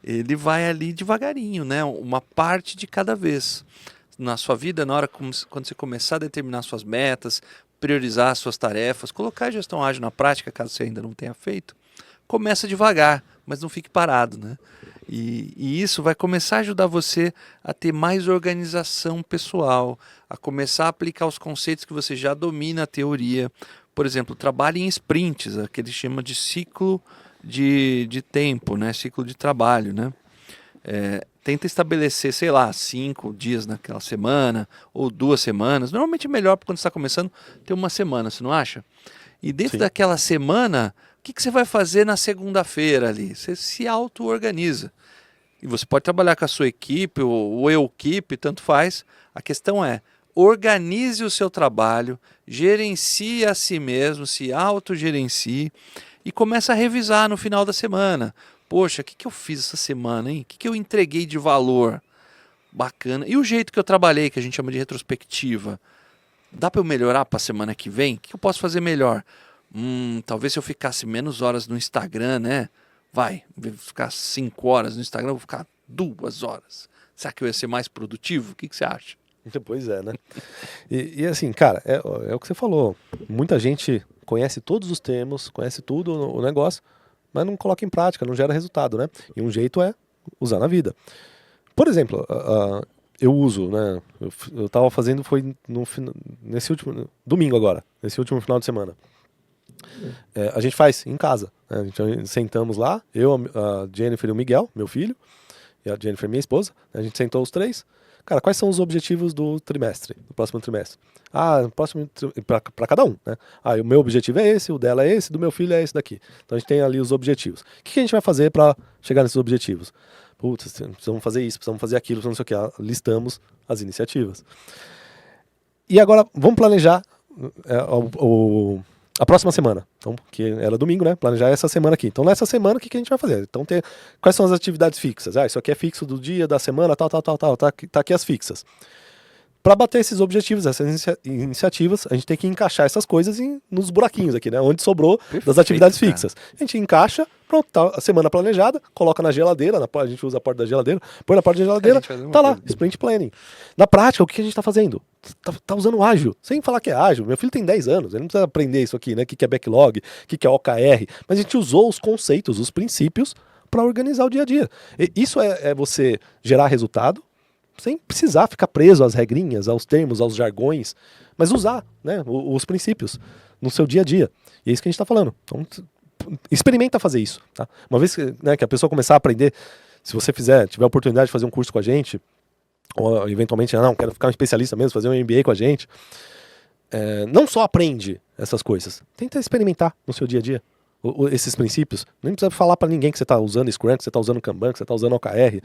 ele vai ali devagarinho, né? Uma parte de cada vez. Na sua vida, quando você começar a determinar suas metas, priorizar suas tarefas, colocar a gestão ágil na prática, caso você ainda não tenha feito, começa devagar, mas não fique parado, né? E isso vai começar a ajudar você a ter mais organização pessoal, a começar a aplicar os conceitos que você já domina a teoria. Por exemplo, trabalhe em sprints, que eles chamam de ciclo de tempo, né? Ciclo de trabalho, né? Tenta estabelecer, 5 dias naquela semana ou 2 semanas. Normalmente é melhor quando você está começando ter uma semana, você não acha? E dentro Sim. daquela semana, o que você vai fazer na segunda-feira ali? Você se auto-organiza. E você pode trabalhar com a sua equipe, ou eu-equipe, tanto faz. A questão é, organize o seu trabalho, gerencie a si mesmo, se autogerencie e comece a revisar no final da semana. Poxa, o que eu fiz essa semana, hein? O que eu entreguei de valor? Bacana. E o jeito que eu trabalhei, que a gente chama de retrospectiva, dá para eu melhorar para a semana que vem? O que eu posso fazer melhor? Talvez se eu ficasse menos horas no Instagram, né? Vai, em vez de ficar 5 horas no Instagram, eu vou ficar 2 horas. Será que eu ia ser mais produtivo? O que você acha? Pois é, né? E assim, cara, é o que você falou. Muita gente conhece todos os termos, conhece tudo o negócio, mas não coloca em prática, não gera resultado, né? E um jeito é usar na vida. Por exemplo, eu uso, né? Eu tava fazendo, foi nesse último domingo agora, nesse último final de semana. A gente faz em casa, né? A gente sentamos lá, eu, a Jennifer e o Miguel, meu filho, e a Jennifer, minha esposa. A gente sentou os três. Cara, quais são os objetivos do trimestre, do próximo trimestre? Para cada um, né? O meu objetivo é esse, o dela é esse, do meu filho é esse daqui. Então a gente tem ali os objetivos. O que a gente vai fazer para chegar nesses objetivos? Putz, precisamos fazer isso, precisamos fazer aquilo, não sei o que. Listamos as iniciativas. E agora, vamos planejar a próxima semana. Então, que era domingo, né? Planejar essa semana aqui. Então, nessa semana, o que a gente vai fazer? Então, quais são as atividades fixas? Isso aqui é fixo do dia, da semana, tal. Tá aqui as fixas. Para bater esses objetivos, essas iniciativas, a gente tem que encaixar essas coisas nos buraquinhos aqui, né? Onde sobrou das atividades fixas. A gente encaixa, pronto, tá a semana planejada, coloca na geladeira, a gente usa a porta da geladeira, põe na porta da geladeira, tá lá, sprint planning. Na prática, o que a gente tá fazendo? Tá usando ágil, sem falar que é ágil. Meu filho tem 10 anos, ele não precisa aprender isso aqui, né? O que é backlog, o que é OKR, mas a gente usou os conceitos, os princípios para organizar o dia a dia. E isso é você gerar resultado, sem precisar ficar preso às regrinhas, aos termos, aos jargões, mas usar, né, os princípios no seu dia a dia. E é isso que a gente está falando. Então, experimenta fazer isso. Tá? Uma vez que a pessoa começar a aprender, se você tiver a oportunidade de fazer um curso com a gente, ou eventualmente, quero ficar um especialista mesmo, fazer um MBA com a gente, não só aprende essas coisas, tenta experimentar no seu dia a dia esses princípios. Nem precisa falar para ninguém que você está usando Scrum, que você está usando Kanban, que você está usando OKR.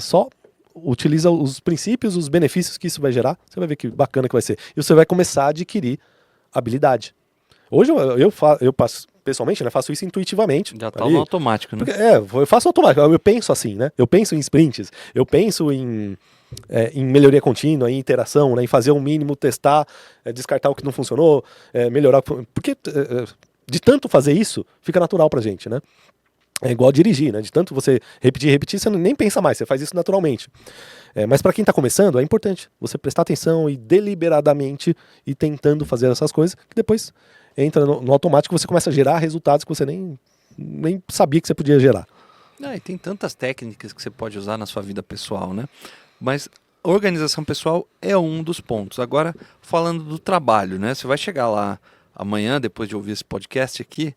Só utiliza os princípios, os benefícios que isso vai gerar, você vai ver que bacana que vai ser. E você vai começar a adquirir habilidade. Hoje eu pessoalmente, né, faço isso intuitivamente. Já tá no automático, né? Porque, eu faço automático, eu penso assim, né? Eu penso em sprints, eu penso em melhoria contínua, em interação, né, em fazer um mínimo, testar, descartar o que não funcionou, melhorar. Porque de tanto fazer isso, fica natural pra gente, né? É igual dirigir, né? De tanto você repetir, você nem pensa mais, você faz isso naturalmente. Mas para quem está começando, é importante você prestar atenção e deliberadamente ir tentando fazer essas coisas, que depois entra no automático e você começa a gerar resultados que você nem sabia que você podia gerar. E tem tantas técnicas que você pode usar na sua vida pessoal, né? Mas organização pessoal é um dos pontos. Agora, falando do trabalho, né? Você vai chegar lá amanhã, depois de ouvir esse podcast aqui,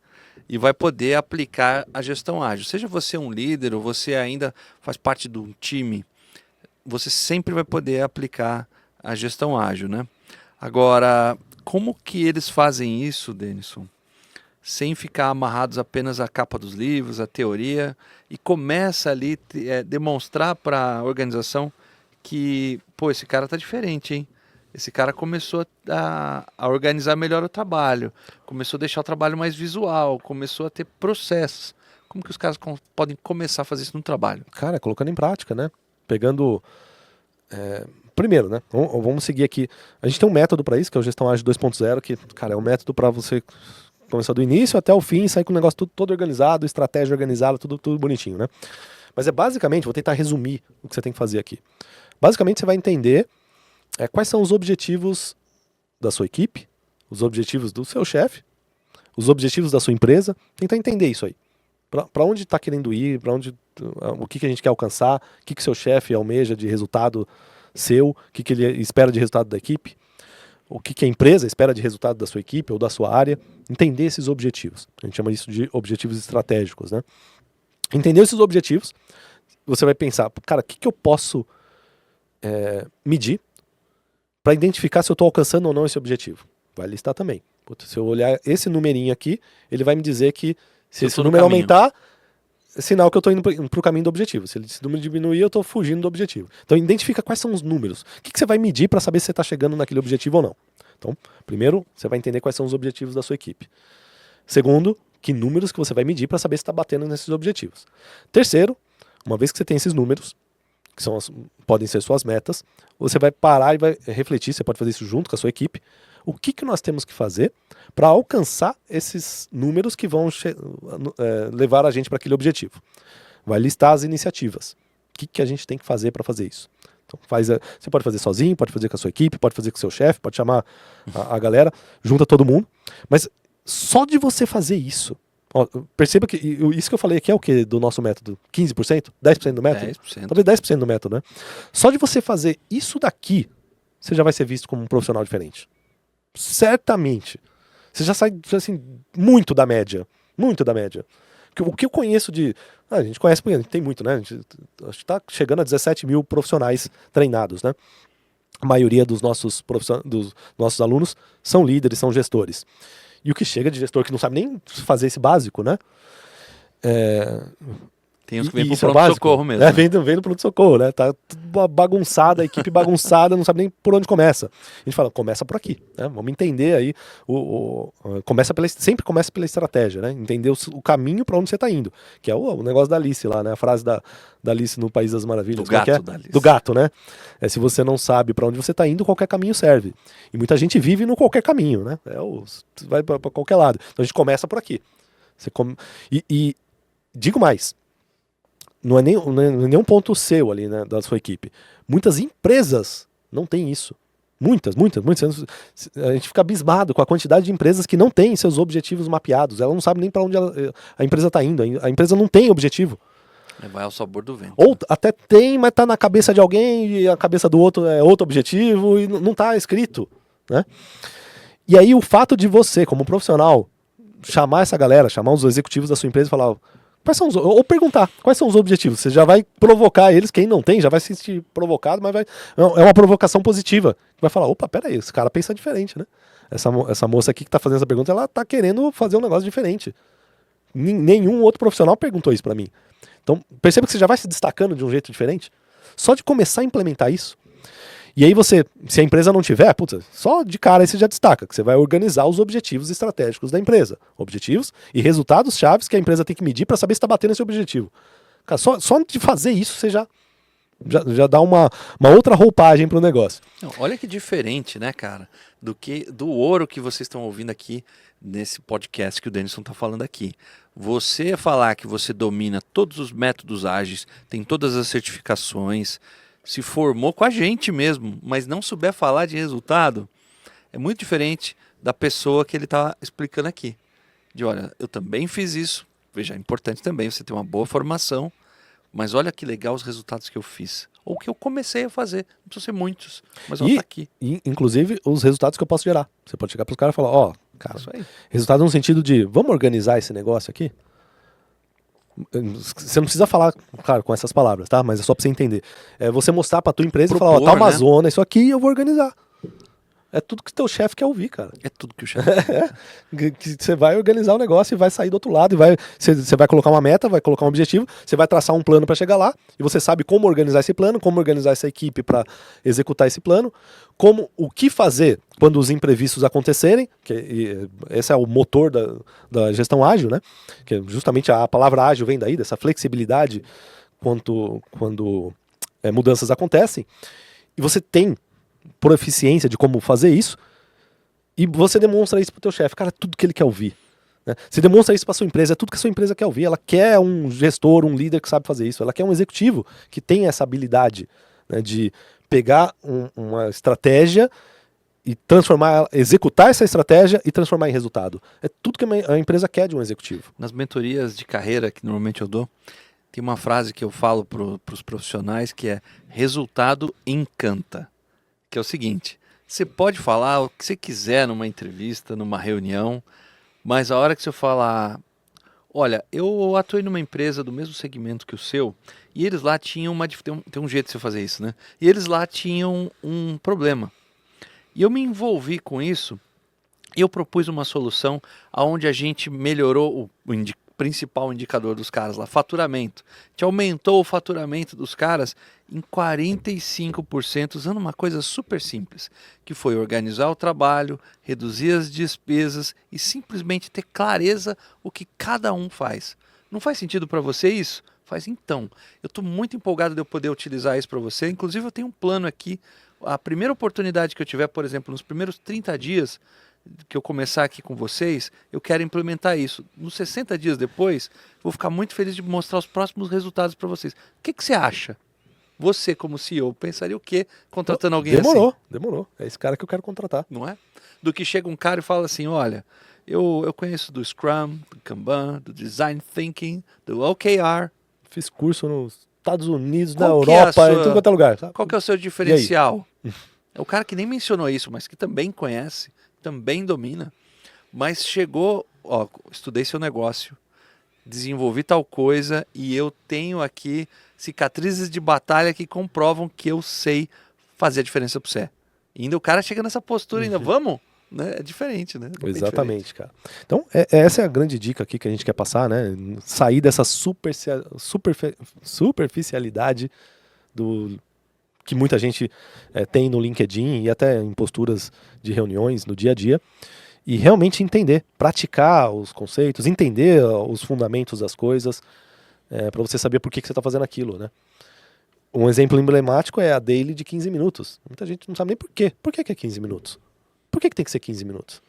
e vai poder aplicar a gestão ágil. Seja você um líder ou você ainda faz parte de um time, você sempre vai poder aplicar a gestão ágil, né? Agora, como que eles fazem isso, Denison? Sem ficar amarrados apenas à capa dos livros, à teoria, e começa ali demonstrar para a organização que, esse cara tá diferente, hein? Esse cara começou a organizar melhor o trabalho, começou a deixar o trabalho mais visual, começou a ter processos. Como que os caras podem começar a fazer isso no trabalho? Cara, colocando em prática, né? Pegando... primeiro, né? Vamos seguir aqui. A gente tem um método para isso, que é o Gestão Ágil 2.0, que, cara, é um método para você começar do início até o fim e sair com o negócio todo organizado, estratégia organizada, tudo bonitinho, né? Mas basicamente, vou tentar resumir o que você tem que fazer aqui. Basicamente, você vai entender quais são os objetivos da sua equipe, os objetivos do seu chefe, os objetivos da sua empresa. Tentar entender isso aí. Para onde está querendo ir, o que a gente quer alcançar, o que seu chefe almeja de resultado seu, o que ele espera de resultado da equipe, o que a empresa espera de resultado da sua equipe ou da sua área. Entender esses objetivos. A gente chama isso de objetivos estratégicos, né? Entender esses objetivos, você vai pensar, cara, o que eu posso medir para identificar se eu estou alcançando ou não esse objetivo. Vai listar também. Putz, se eu olhar esse numerinho aqui, ele vai me dizer que se Eu esse tô no número caminho. aumentar, é sinal que eu estou indo para o caminho do objetivo. Se esse número diminuir, eu estou fugindo do objetivo. Então, identifica quais são os números. O que você vai medir para saber se você está chegando naquele objetivo ou não. Então, primeiro, você vai entender quais são os objetivos da sua equipe. Segundo, que números que você vai medir para saber se está batendo nesses objetivos. Terceiro, uma vez que você tem esses números, que podem ser suas metas, você vai parar e vai refletir, você pode fazer isso junto com a sua equipe, o que nós temos que fazer para alcançar esses números que vão levar a gente para aquele objetivo. Vai listar as iniciativas. O que a gente tem que fazer para fazer isso? Então, você pode fazer sozinho, pode fazer com a sua equipe, pode fazer com o seu chefe, pode chamar a galera, junta todo mundo, mas só de você fazer isso, ó, perceba que isso que eu falei aqui é o que do nosso método? 15%? 10% do método? 10%. Talvez 10% do método, né? Só de você fazer isso daqui, você já vai ser visto como um profissional diferente. Certamente. Você já sai, assim, muito da média. Muito da média. O que eu conheço de... a gente conhece, porque tem muito, né? A gente está chegando a 17 mil profissionais treinados, né? A maioria dos nossos alunos são líderes, são gestores. E o que chega de gestor que não sabe nem fazer esse básico, né? Tem uns que vêm pro isso é pronto-socorro mesmo. né? Vem do pronto-socorro, né? Tá tudo bagunçada, a equipe bagunçada, não sabe nem por onde começa. A gente fala, começa por aqui, né? Vamos entender aí, sempre começa pela estratégia, né? Entender o caminho para onde você está indo, que é o negócio da Alice lá, né? A frase da Alice no País das Maravilhas. Do gato, da Alice. Do gato, né? Se você não sabe para onde você está indo, qualquer caminho serve. E muita gente vive no qualquer caminho, né? Vai para qualquer lado. Então a gente começa por aqui. E digo mais, não é nenhum ponto seu ali, né, da sua equipe. Muitas empresas não têm isso. Muitas. A gente fica abismado com a quantidade de empresas que não têm seus objetivos mapeados. Ela não sabe nem para onde a empresa está indo. A empresa não tem objetivo. Vai ao sabor do vento. Ou até tem, mas está na cabeça de alguém e a cabeça do outro é outro objetivo e não está escrito, né? E aí o fato de você, como profissional, chamar essa galera, chamar os executivos da sua empresa e falar... ou perguntar quais são os objetivos. Você já vai provocar eles, quem não tem já vai se sentir provocado, mas é uma provocação positiva. Vai falar, opa, peraí, esse cara pensa diferente, né? Essa moça aqui que tá fazendo essa pergunta, ela tá querendo fazer um negócio diferente. Nenhum outro profissional perguntou isso pra mim. Então, perceba que você já vai se destacando de um jeito diferente. Só de começar a implementar isso. E aí se a empresa não tiver, putz, só de cara aí você já destaca, que você vai organizar os objetivos estratégicos da empresa. Objetivos e resultados chaves que a empresa tem que medir para saber se está batendo esse objetivo. Cara, só de fazer isso você já dá uma outra roupagem para o negócio. Não, olha que diferente, né, cara, do ouro que vocês estão ouvindo aqui nesse podcast que o Denison está falando aqui. Você falar que você domina todos os métodos ágeis, tem todas as certificações, se formou com a gente mesmo, mas não souber falar de resultado, é muito diferente da pessoa que ele está explicando aqui. Olha, eu também fiz isso, veja, é importante também você ter uma boa formação, mas olha que legal os resultados que eu fiz, ou que eu comecei a fazer, não precisa ser muitos, mas tá aqui. E, inclusive, os resultados que eu posso gerar. Você pode chegar para os caras e falar, cara, resultado no sentido de, vamos organizar esse negócio aqui? Você não precisa falar, claro, com essas palavras, tá? Mas é só pra você entender. É você mostrar pra tua empresa e falar, tá uma zona, isso aqui eu vou organizar. É tudo que teu chefe quer ouvir, cara. É tudo que o chefe que você vai organizar o negócio e vai sair do outro lado. E você vai colocar uma meta, vai colocar um objetivo, você vai traçar um plano para chegar lá. E você sabe como organizar esse plano, como organizar essa equipe para executar esse plano. O que fazer quando os imprevistos acontecerem. Esse é o motor da gestão ágil, né? Que justamente a palavra ágil vem daí, dessa flexibilidade quando mudanças acontecem. E você tem proficiência de como fazer isso, e você demonstra isso pro teu chefe, cara, é tudo que ele quer ouvir, né? Você demonstra isso pra sua empresa, é tudo que a sua empresa quer ouvir. Ela quer um gestor, um líder que sabe fazer isso, ela quer um executivo que tem essa habilidade, né, de pegar uma estratégia e executar essa estratégia e transformar em resultado. É tudo que a empresa quer de um executivo. Nas mentorias de carreira que normalmente eu dou, tem uma frase que eu falo pros profissionais que é: resultado encanta. Que é o seguinte, você pode falar o que você quiser numa entrevista, numa reunião, mas a hora que você falar, olha, eu atuei numa empresa do mesmo segmento que o seu, e eles lá tinham tem um jeito de você fazer isso, né? E eles lá tinham um problema. E eu me envolvi com isso, eu propus uma solução onde a gente melhorou o principal indicador dos caras lá, faturamento. A gente aumentou o faturamento dos caras em 45%, usando uma coisa super simples, que foi organizar o trabalho, reduzir as despesas e simplesmente ter clareza o que cada um faz. Não faz sentido para você isso? Faz então. Eu estou muito empolgado de eu poder utilizar isso para você. Inclusive eu tenho um plano aqui. A primeira oportunidade que eu tiver, por exemplo, nos primeiros 30 dias que eu começar aqui com vocês, eu quero implementar isso. Nos 60 dias depois, vou ficar muito feliz de mostrar os próximos resultados para vocês. O que você acha? Você, como CEO, pensaria o quê contratando alguém assim? Demorou. É esse cara que eu quero contratar. Não é? Do que chega um cara e fala assim, olha, eu conheço do Scrum, do Kanban, do Design Thinking, do OKR. Fiz curso nos Estados Unidos, na Qual que é Europa, a em sua- tudo quanto é lugar. Sabe? Qual que é o seu diferencial? É o cara que nem mencionou isso, mas que também conhece, também domina, mas chegou, ó, estudei seu negócio, desenvolvi tal coisa e eu tenho aqui cicatrizes de batalha que comprovam que eu sei fazer a diferença para você. E ainda o cara chega nessa postura ainda, vamos? Né? É diferente, né? É Exatamente, cara. Então, essa é a grande dica aqui que a gente quer passar, né? Sair dessa superficialidade do que muita gente tem no LinkedIn e até em posturas de reuniões no dia a dia, e realmente entender, praticar os conceitos, entender os fundamentos das coisas, para você saber por que você está fazendo aquilo, né? Um exemplo emblemático é a daily de 15 minutos. Muita gente não sabe nem por quê. Por que é 15 minutos? Por que tem que ser 15 minutos?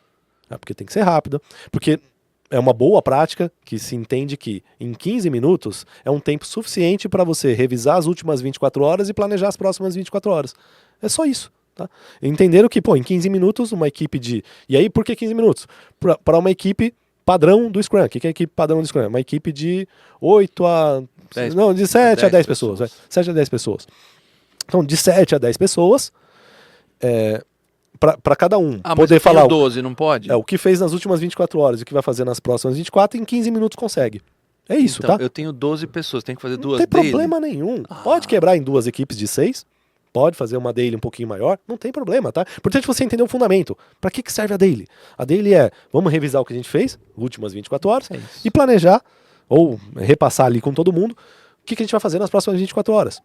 Porque tem que ser rápido, porque é uma boa prática que se entende que em 15 minutos é um tempo suficiente para você revisar as últimas 24 horas e planejar as próximas 24 horas. É só isso. Tá? Entenderam que, pô, em 15 minutos, uma equipe de... E aí, por que 15 minutos? Para uma equipe padrão do Scrum. O que é a equipe padrão do Scrum? Uma equipe de 8 a... 10, não, de 7 a 10 pessoas. pessoas. 7 a 10 pessoas. Então, de 7 a 10 pessoas... para cada um poder falar 12, não pode? o que fez nas últimas 24 horas e o que vai fazer nas próximas 24, em 15 minutos consegue. É isso, então, tá? eu tenho 12 pessoas, tem que fazer Não duas tem daily. problema nenhum. Pode quebrar em duas equipes de 6, pode fazer uma daily um pouquinho maior, não tem problema, tá? Importante você entender o fundamento. Para que serve a daily? A daily vamos revisar o que a gente fez, últimas 24 horas, e planejar, ou repassar ali com todo mundo, o que a gente vai fazer nas próximas 24 horas.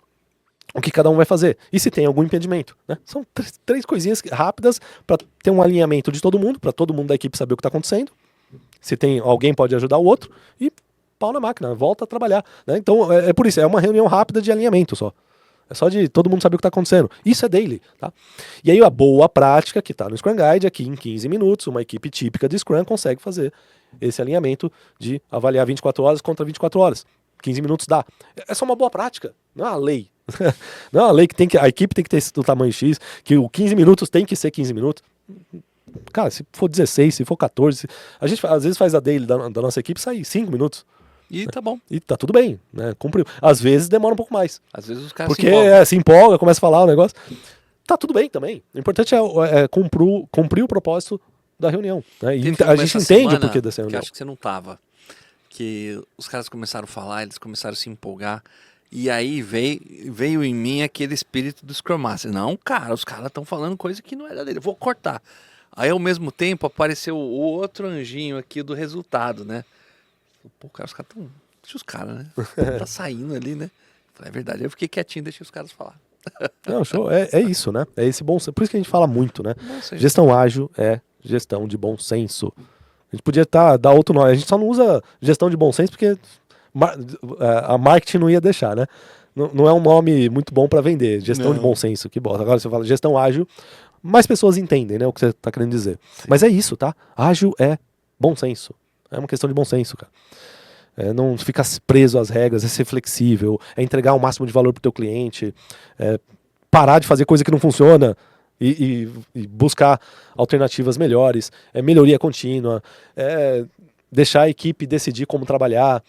O que cada um vai fazer. E se tem algum impedimento. Né? São três coisinhas rápidas para ter um alinhamento de todo mundo, para todo mundo da equipe saber o que está acontecendo. Se tem alguém pode ajudar o outro e pau na máquina, volta a trabalhar. Né? Então é por isso, é uma reunião rápida de alinhamento só. É só de todo mundo saber o que está acontecendo. Isso é daily. Tá? E aí a boa prática que está no Scrum Guide, aqui em 15 minutos, uma equipe típica de Scrum consegue fazer esse alinhamento de avaliar 24 horas contra 24 horas. 15 minutos dá. É só uma boa prática, não é uma lei. Não é uma lei que a equipe tem que ter do tamanho X, que o 15 minutos tem que ser 15 minutos. Cara, se for 16, se for 14, a gente às vezes faz a daily da nossa equipe, sai 5 minutos. E tá bom. E tá tudo bem, né? Cumpriu. Às vezes demora um pouco mais. Às vezes os caras porque se empolga, começa a falar o negócio. Tá tudo bem também. O importante é cumprir o propósito da reunião. Né? E a gente entende o porquê dessa reunião. Que eu acho que você não tava. Que os caras começaram a falar, eles começaram a se empolgar. E aí veio em mim aquele espírito do Scrum Master. Não, cara, os caras estão falando coisa que não era dele. Vou cortar. Aí, ao mesmo tempo, apareceu o outro anjinho aqui do resultado, né? Pô, cara, os caras estão... Deixa os caras, né? Tá saindo ali, né? Falei, é verdade. Aí eu fiquei quietinho, deixei os caras falar. Não, show. É isso, né? É esse bom senso. Por isso que a gente fala muito, né? Gestão ágil é gestão de bom senso. A gente podia dar outro nome. A gente só não usa gestão de bom senso porque a marketing não ia deixar, né? Não é um nome muito bom para vender. Gestão de bom senso, que bosta. Agora você fala gestão ágil, mais pessoas entendem, né, o que você tá querendo dizer. Sim. Mas é isso, tá? Ágil é bom senso. É uma questão de bom senso, cara. Não ficar preso às regras, é ser flexível, é entregar o máximo de valor pro teu cliente, parar de fazer coisa que não funciona e buscar alternativas melhores, melhoria contínua, deixar a equipe decidir como trabalhar,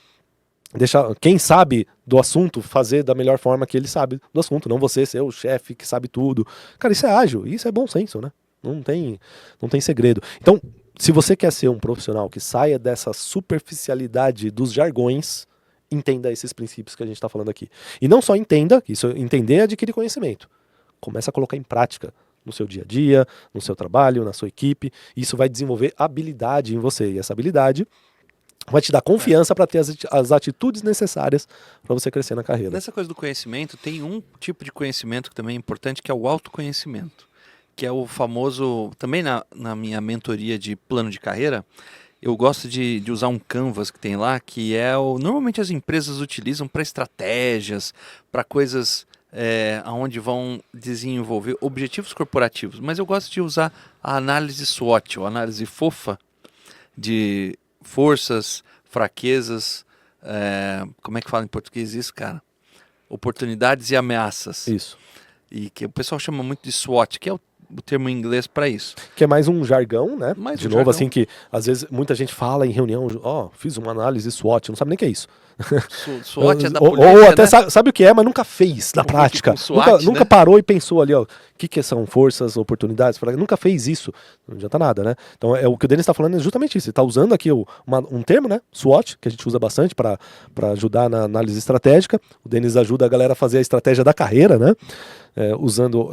deixar quem sabe do assunto fazer da melhor forma que ele sabe do assunto, não você ser o chefe que sabe tudo. Cara, isso é ágil, isso é bom senso, né? Não tem segredo. Então, se você quer ser um profissional que saia dessa superficialidade dos jargões, entenda esses princípios que a gente está falando aqui. E não só entenda, isso entender é adquirir conhecimento. Começa a colocar em prática. no seu dia a dia, no seu trabalho, na sua equipe. Isso vai desenvolver habilidade em você. E essa habilidade vai te dar confiança para ter as atitudes necessárias para você crescer na carreira. Nessa coisa do conhecimento, tem um tipo de conhecimento que também é importante, que é o autoconhecimento. Que é o famoso, também na minha mentoria de plano de carreira, eu gosto de usar um canvas que tem lá, que é normalmente as empresas utilizam para estratégias, para coisas onde vão desenvolver objetivos corporativos. Mas eu gosto de usar a análise SWOT, ou análise fofa, de forças, fraquezas, como é que fala em português isso, cara? Oportunidades e ameaças. Isso. E que o pessoal chama muito de SWOT, que é o termo em inglês para isso. Que é mais um jargão, né? Mais de um novo, jargão. assim, que às vezes muita gente fala em reunião, fiz uma análise SWOT, não sabe nem o que é isso. SWOT é da polícia, ou até né? sabe o que é, mas nunca fez na prática. Com SWOT, nunca né? parou e pensou ali, ó, o que são forças, oportunidades, nunca fez isso. Não adianta nada, né? Então o que o Denis está falando é justamente isso. Ele está usando aqui um termo, né? SWOT, que a gente usa bastante para ajudar na análise estratégica. O Denis ajuda a galera a fazer a estratégia da carreira, né? Usando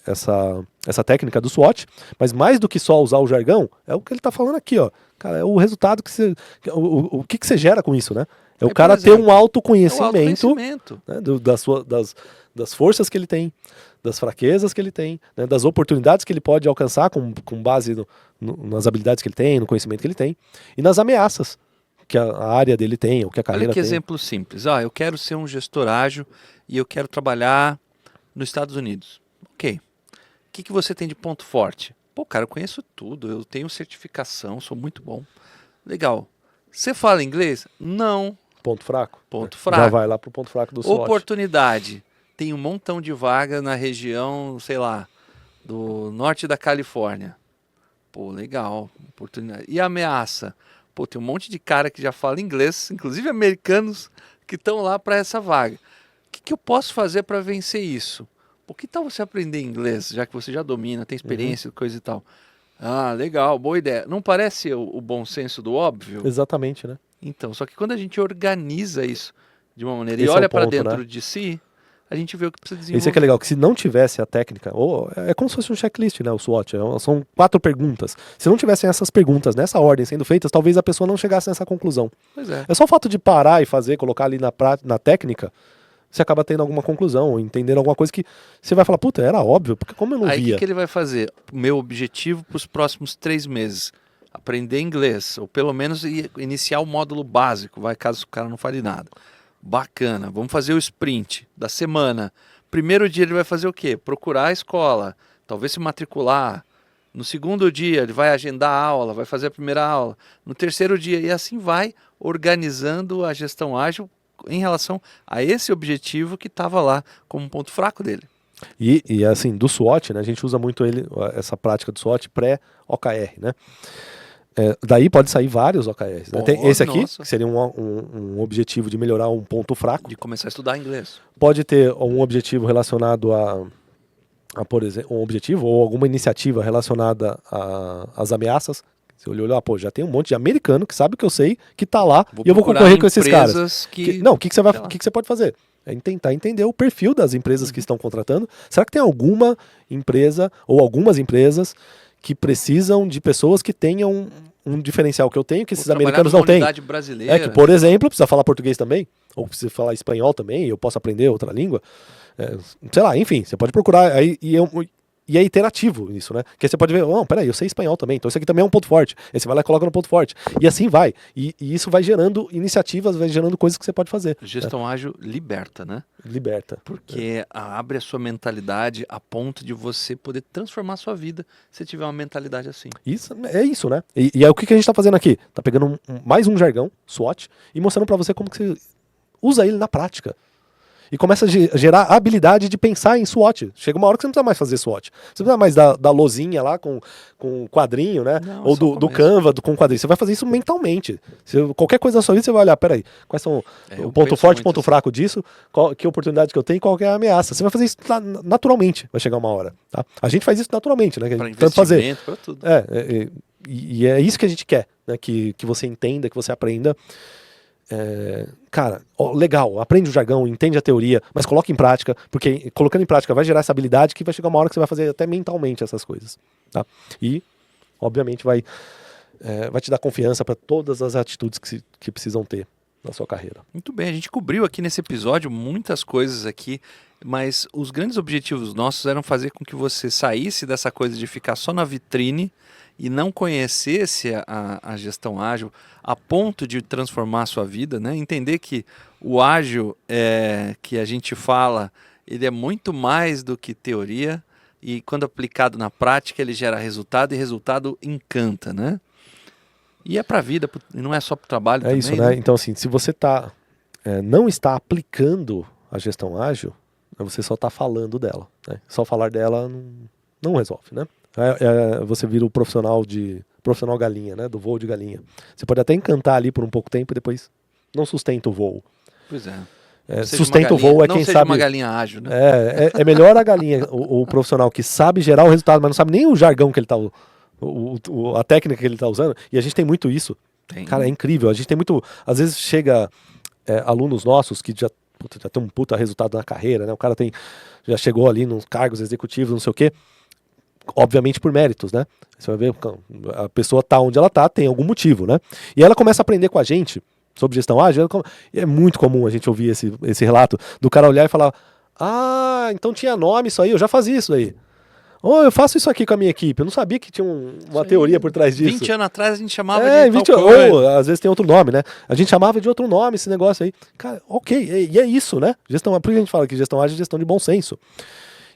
essa técnica do SWOT, mas mais do que só usar o jargão, é o que ele está falando aqui, ó. Cara, é o resultado que você. O que você gera com isso, né? É o cara ter um autoconhecimento, né, das forças que ele tem, das fraquezas que ele tem, né, das oportunidades que ele pode alcançar com base nas habilidades que ele tem, no conhecimento que ele tem, e nas ameaças que a área dele tem, ou que a carreira Olha que tem. exemplo simples. Eu quero ser um gestor ágil e eu quero trabalhar nos Estados Unidos. Ok. O que você tem de ponto forte? Pô, cara, eu conheço tudo, eu tenho certificação, sou muito bom. Legal. Você fala inglês? Não. Ponto fraco? Ponto fraco. Já vai lá pro ponto fraco do SWOT. Oportunidade. Tem um montão de vaga na região, sei lá, do norte da Califórnia. Pô, legal. Oportunidade. E ameaça? Pô, tem um monte de cara que já fala inglês, inclusive americanos, que estão lá para essa vaga. O que eu posso fazer para vencer isso? Pô, que tal você aprender inglês, já que você já domina, tem experiência, coisa e tal? Ah, legal, boa ideia. Não parece o bom senso do óbvio? Exatamente, né? Então, só que quando a gente organiza isso de uma maneira Esse e é o olha para ponto, dentro né? de si, a gente vê o que precisa desenvolver. Isso é que é legal, que se não tivesse a técnica, é como se fosse um checklist, né, o SWOT, são 4 perguntas. Se não tivessem essas perguntas nessa ordem sendo feitas, talvez a pessoa não chegasse nessa conclusão. Pois é. É só o fato de parar e fazer, colocar ali na técnica, você acaba tendo alguma conclusão, ou entendendo alguma coisa que você vai falar, puta, era óbvio, porque como eu não Aí via? o que ele vai fazer? Meu objetivo para os próximos 3 meses, aprender inglês, ou pelo menos iniciar o módulo básico, vai, caso o cara não fale nada. Bacana, vamos fazer o sprint da semana. Primeiro dia ele vai fazer o quê? Procurar a escola, talvez se matricular. No segundo dia ele vai agendar a aula, vai fazer a primeira aula. No terceiro dia, e assim vai organizando a gestão ágil em relação a esse objetivo que estava lá como um ponto fraco dele. E assim, do SWOT, né, a gente usa muito essa prática do SWOT pré-OKR, né? Daí pode sair vários OKRs. Né? Tem esse aqui, que seria um objetivo de melhorar um ponto fraco. De começar a estudar inglês. Pode ter um objetivo relacionado por exemplo, um objetivo ou alguma iniciativa relacionada às ameaças. Você olhou, pô, já tem um monte de americano que sabe o que eu sei, que tá lá, e eu vou concorrer com esses caras. O que você pode fazer? É tentar entender o perfil das empresas que estão contratando. Será que tem alguma empresa ou algumas empresas que precisam de pessoas que tenham um diferencial que eu tenho, que esses americanos não têm? Brasileira. Que, por exemplo, precisa falar português também, ou precisa falar espanhol também, eu posso aprender outra língua. Sei lá, enfim, você pode procurar aí, e é iterativo isso, né? Que aí você pode ver, peraí, eu sei espanhol também, então isso aqui também é um ponto forte. Aí você vai lá e coloca no ponto forte. E assim vai. E isso vai gerando iniciativas, vai gerando coisas que você pode fazer. Gestão ágil liberta, né? Liberta. Porque abre a sua mentalidade a ponto de você poder transformar a sua vida se tiver uma mentalidade assim. Isso, é isso, né? E é o que a gente tá fazendo aqui. Tá pegando mais um jargão, SWOT, e mostrando pra você como que você usa ele na prática. E começa a gerar a habilidade de pensar em SWOT. Chega uma hora que você não precisa mais fazer SWOT. Você não precisa mais da lozinha lá com quadrinho, né? Não, ou do Canva com quadrinho. Você vai fazer isso mentalmente. Qualquer coisa na sua vida, você vai olhar, peraí, quais são o ponto forte e ponto fraco disso, que oportunidade que eu tenho e qual que é a ameaça. Você vai fazer isso naturalmente, vai chegar uma hora. Tá? A gente faz isso naturalmente, né? Para investimento, para tudo. E é isso que a gente quer, né? Que você entenda, que você aprenda. cara, legal, aprende o jargão, entende a teoria, mas coloca em prática, porque colocando em prática vai gerar essa habilidade que vai chegar uma hora que você vai fazer até mentalmente essas coisas. Tá? E, obviamente, vai te dar confiança para todas as atitudes que precisam ter na sua carreira. Muito bem, a gente cobriu aqui nesse episódio muitas coisas aqui, mas os grandes objetivos nossos eram fazer com que você saísse dessa coisa de ficar só na vitrine e não conhecesse a gestão ágil a ponto de transformar a sua vida, né? Entender que o ágil que a gente fala, ele é muito mais do que teoria e quando aplicado na prática ele gera resultado e resultado encanta, né? E é para a vida, não é só para o trabalho também. É isso, né? Então, assim, se você não está aplicando a gestão ágil, você só está falando dela. Né? Só falar dela não resolve, né? Você vira o profissional galinha, né? Do voo de galinha. Você pode até encantar ali por um pouco tempo e depois não sustenta o voo. Pois é. Sustenta o voo não quem seja sabe. Uma galinha ágil, né? É melhor a galinha, o profissional que sabe gerar o resultado, mas não sabe nem o jargão que ele está a técnica que ele está usando, e a gente tem muito isso. Cara, é incrível. A gente tem muito. Às vezes chega alunos nossos que já tem um puta resultado na carreira, né? O cara já chegou ali nos cargos executivos, não sei o quê. Obviamente por méritos, né? Você vai ver, a pessoa tá onde ela tá, tem algum motivo, né? E ela começa a aprender com a gente sobre gestão ágil. É muito comum a gente ouvir esse relato do cara olhar e falar: ah, então tinha nome isso aí, eu já fazia isso aí. Eu faço isso aqui com a minha equipe. Eu não sabia que tinha uma teoria por trás disso. 20 anos atrás a gente chamava de tal coisa. Ou às vezes tem outro nome, né? A gente chamava de outro nome esse negócio aí. Cara, ok. E é isso, né? Por que a gente fala que gestão ágil é gestão de bom senso.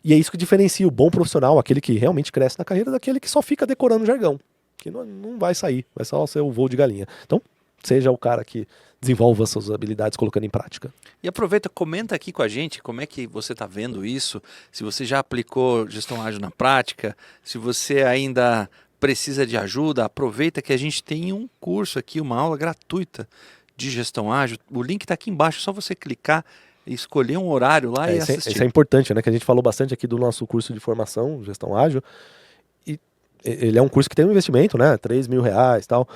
E é isso que diferencia o bom profissional, aquele que realmente cresce na carreira, daquele que só fica decorando jargão. Que não vai sair. Vai só ser o voo de galinha. Então, seja o cara que desenvolva suas habilidades colocando em prática. E aproveita, comenta aqui com a gente como é que você está vendo isso, se você já aplicou gestão ágil na prática, se você ainda precisa de ajuda, aproveita que a gente tem um curso aqui, uma aula gratuita de gestão ágil. O link está aqui embaixo, é só você clicar e escolher um horário lá e assistir. Isso é importante, né? Que a gente falou bastante aqui do nosso curso de formação, gestão ágil, e ele é um curso que tem um investimento, né? R$3.000 e tal.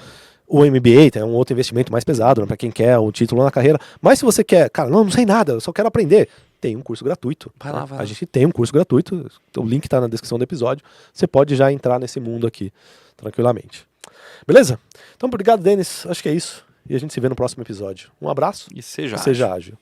O MBA é um outro investimento mais pesado, né, para quem quer o título na carreira. Mas se você quer, cara, não sei nada, eu só quero aprender, tem um curso gratuito. Vai lá. A gente tem um curso gratuito, o link está na descrição do episódio. Você pode já entrar nesse mundo aqui, tranquilamente. Beleza? Então, obrigado, Denis. Acho que é isso. E a gente se vê no próximo episódio. Um abraço e seja ágil.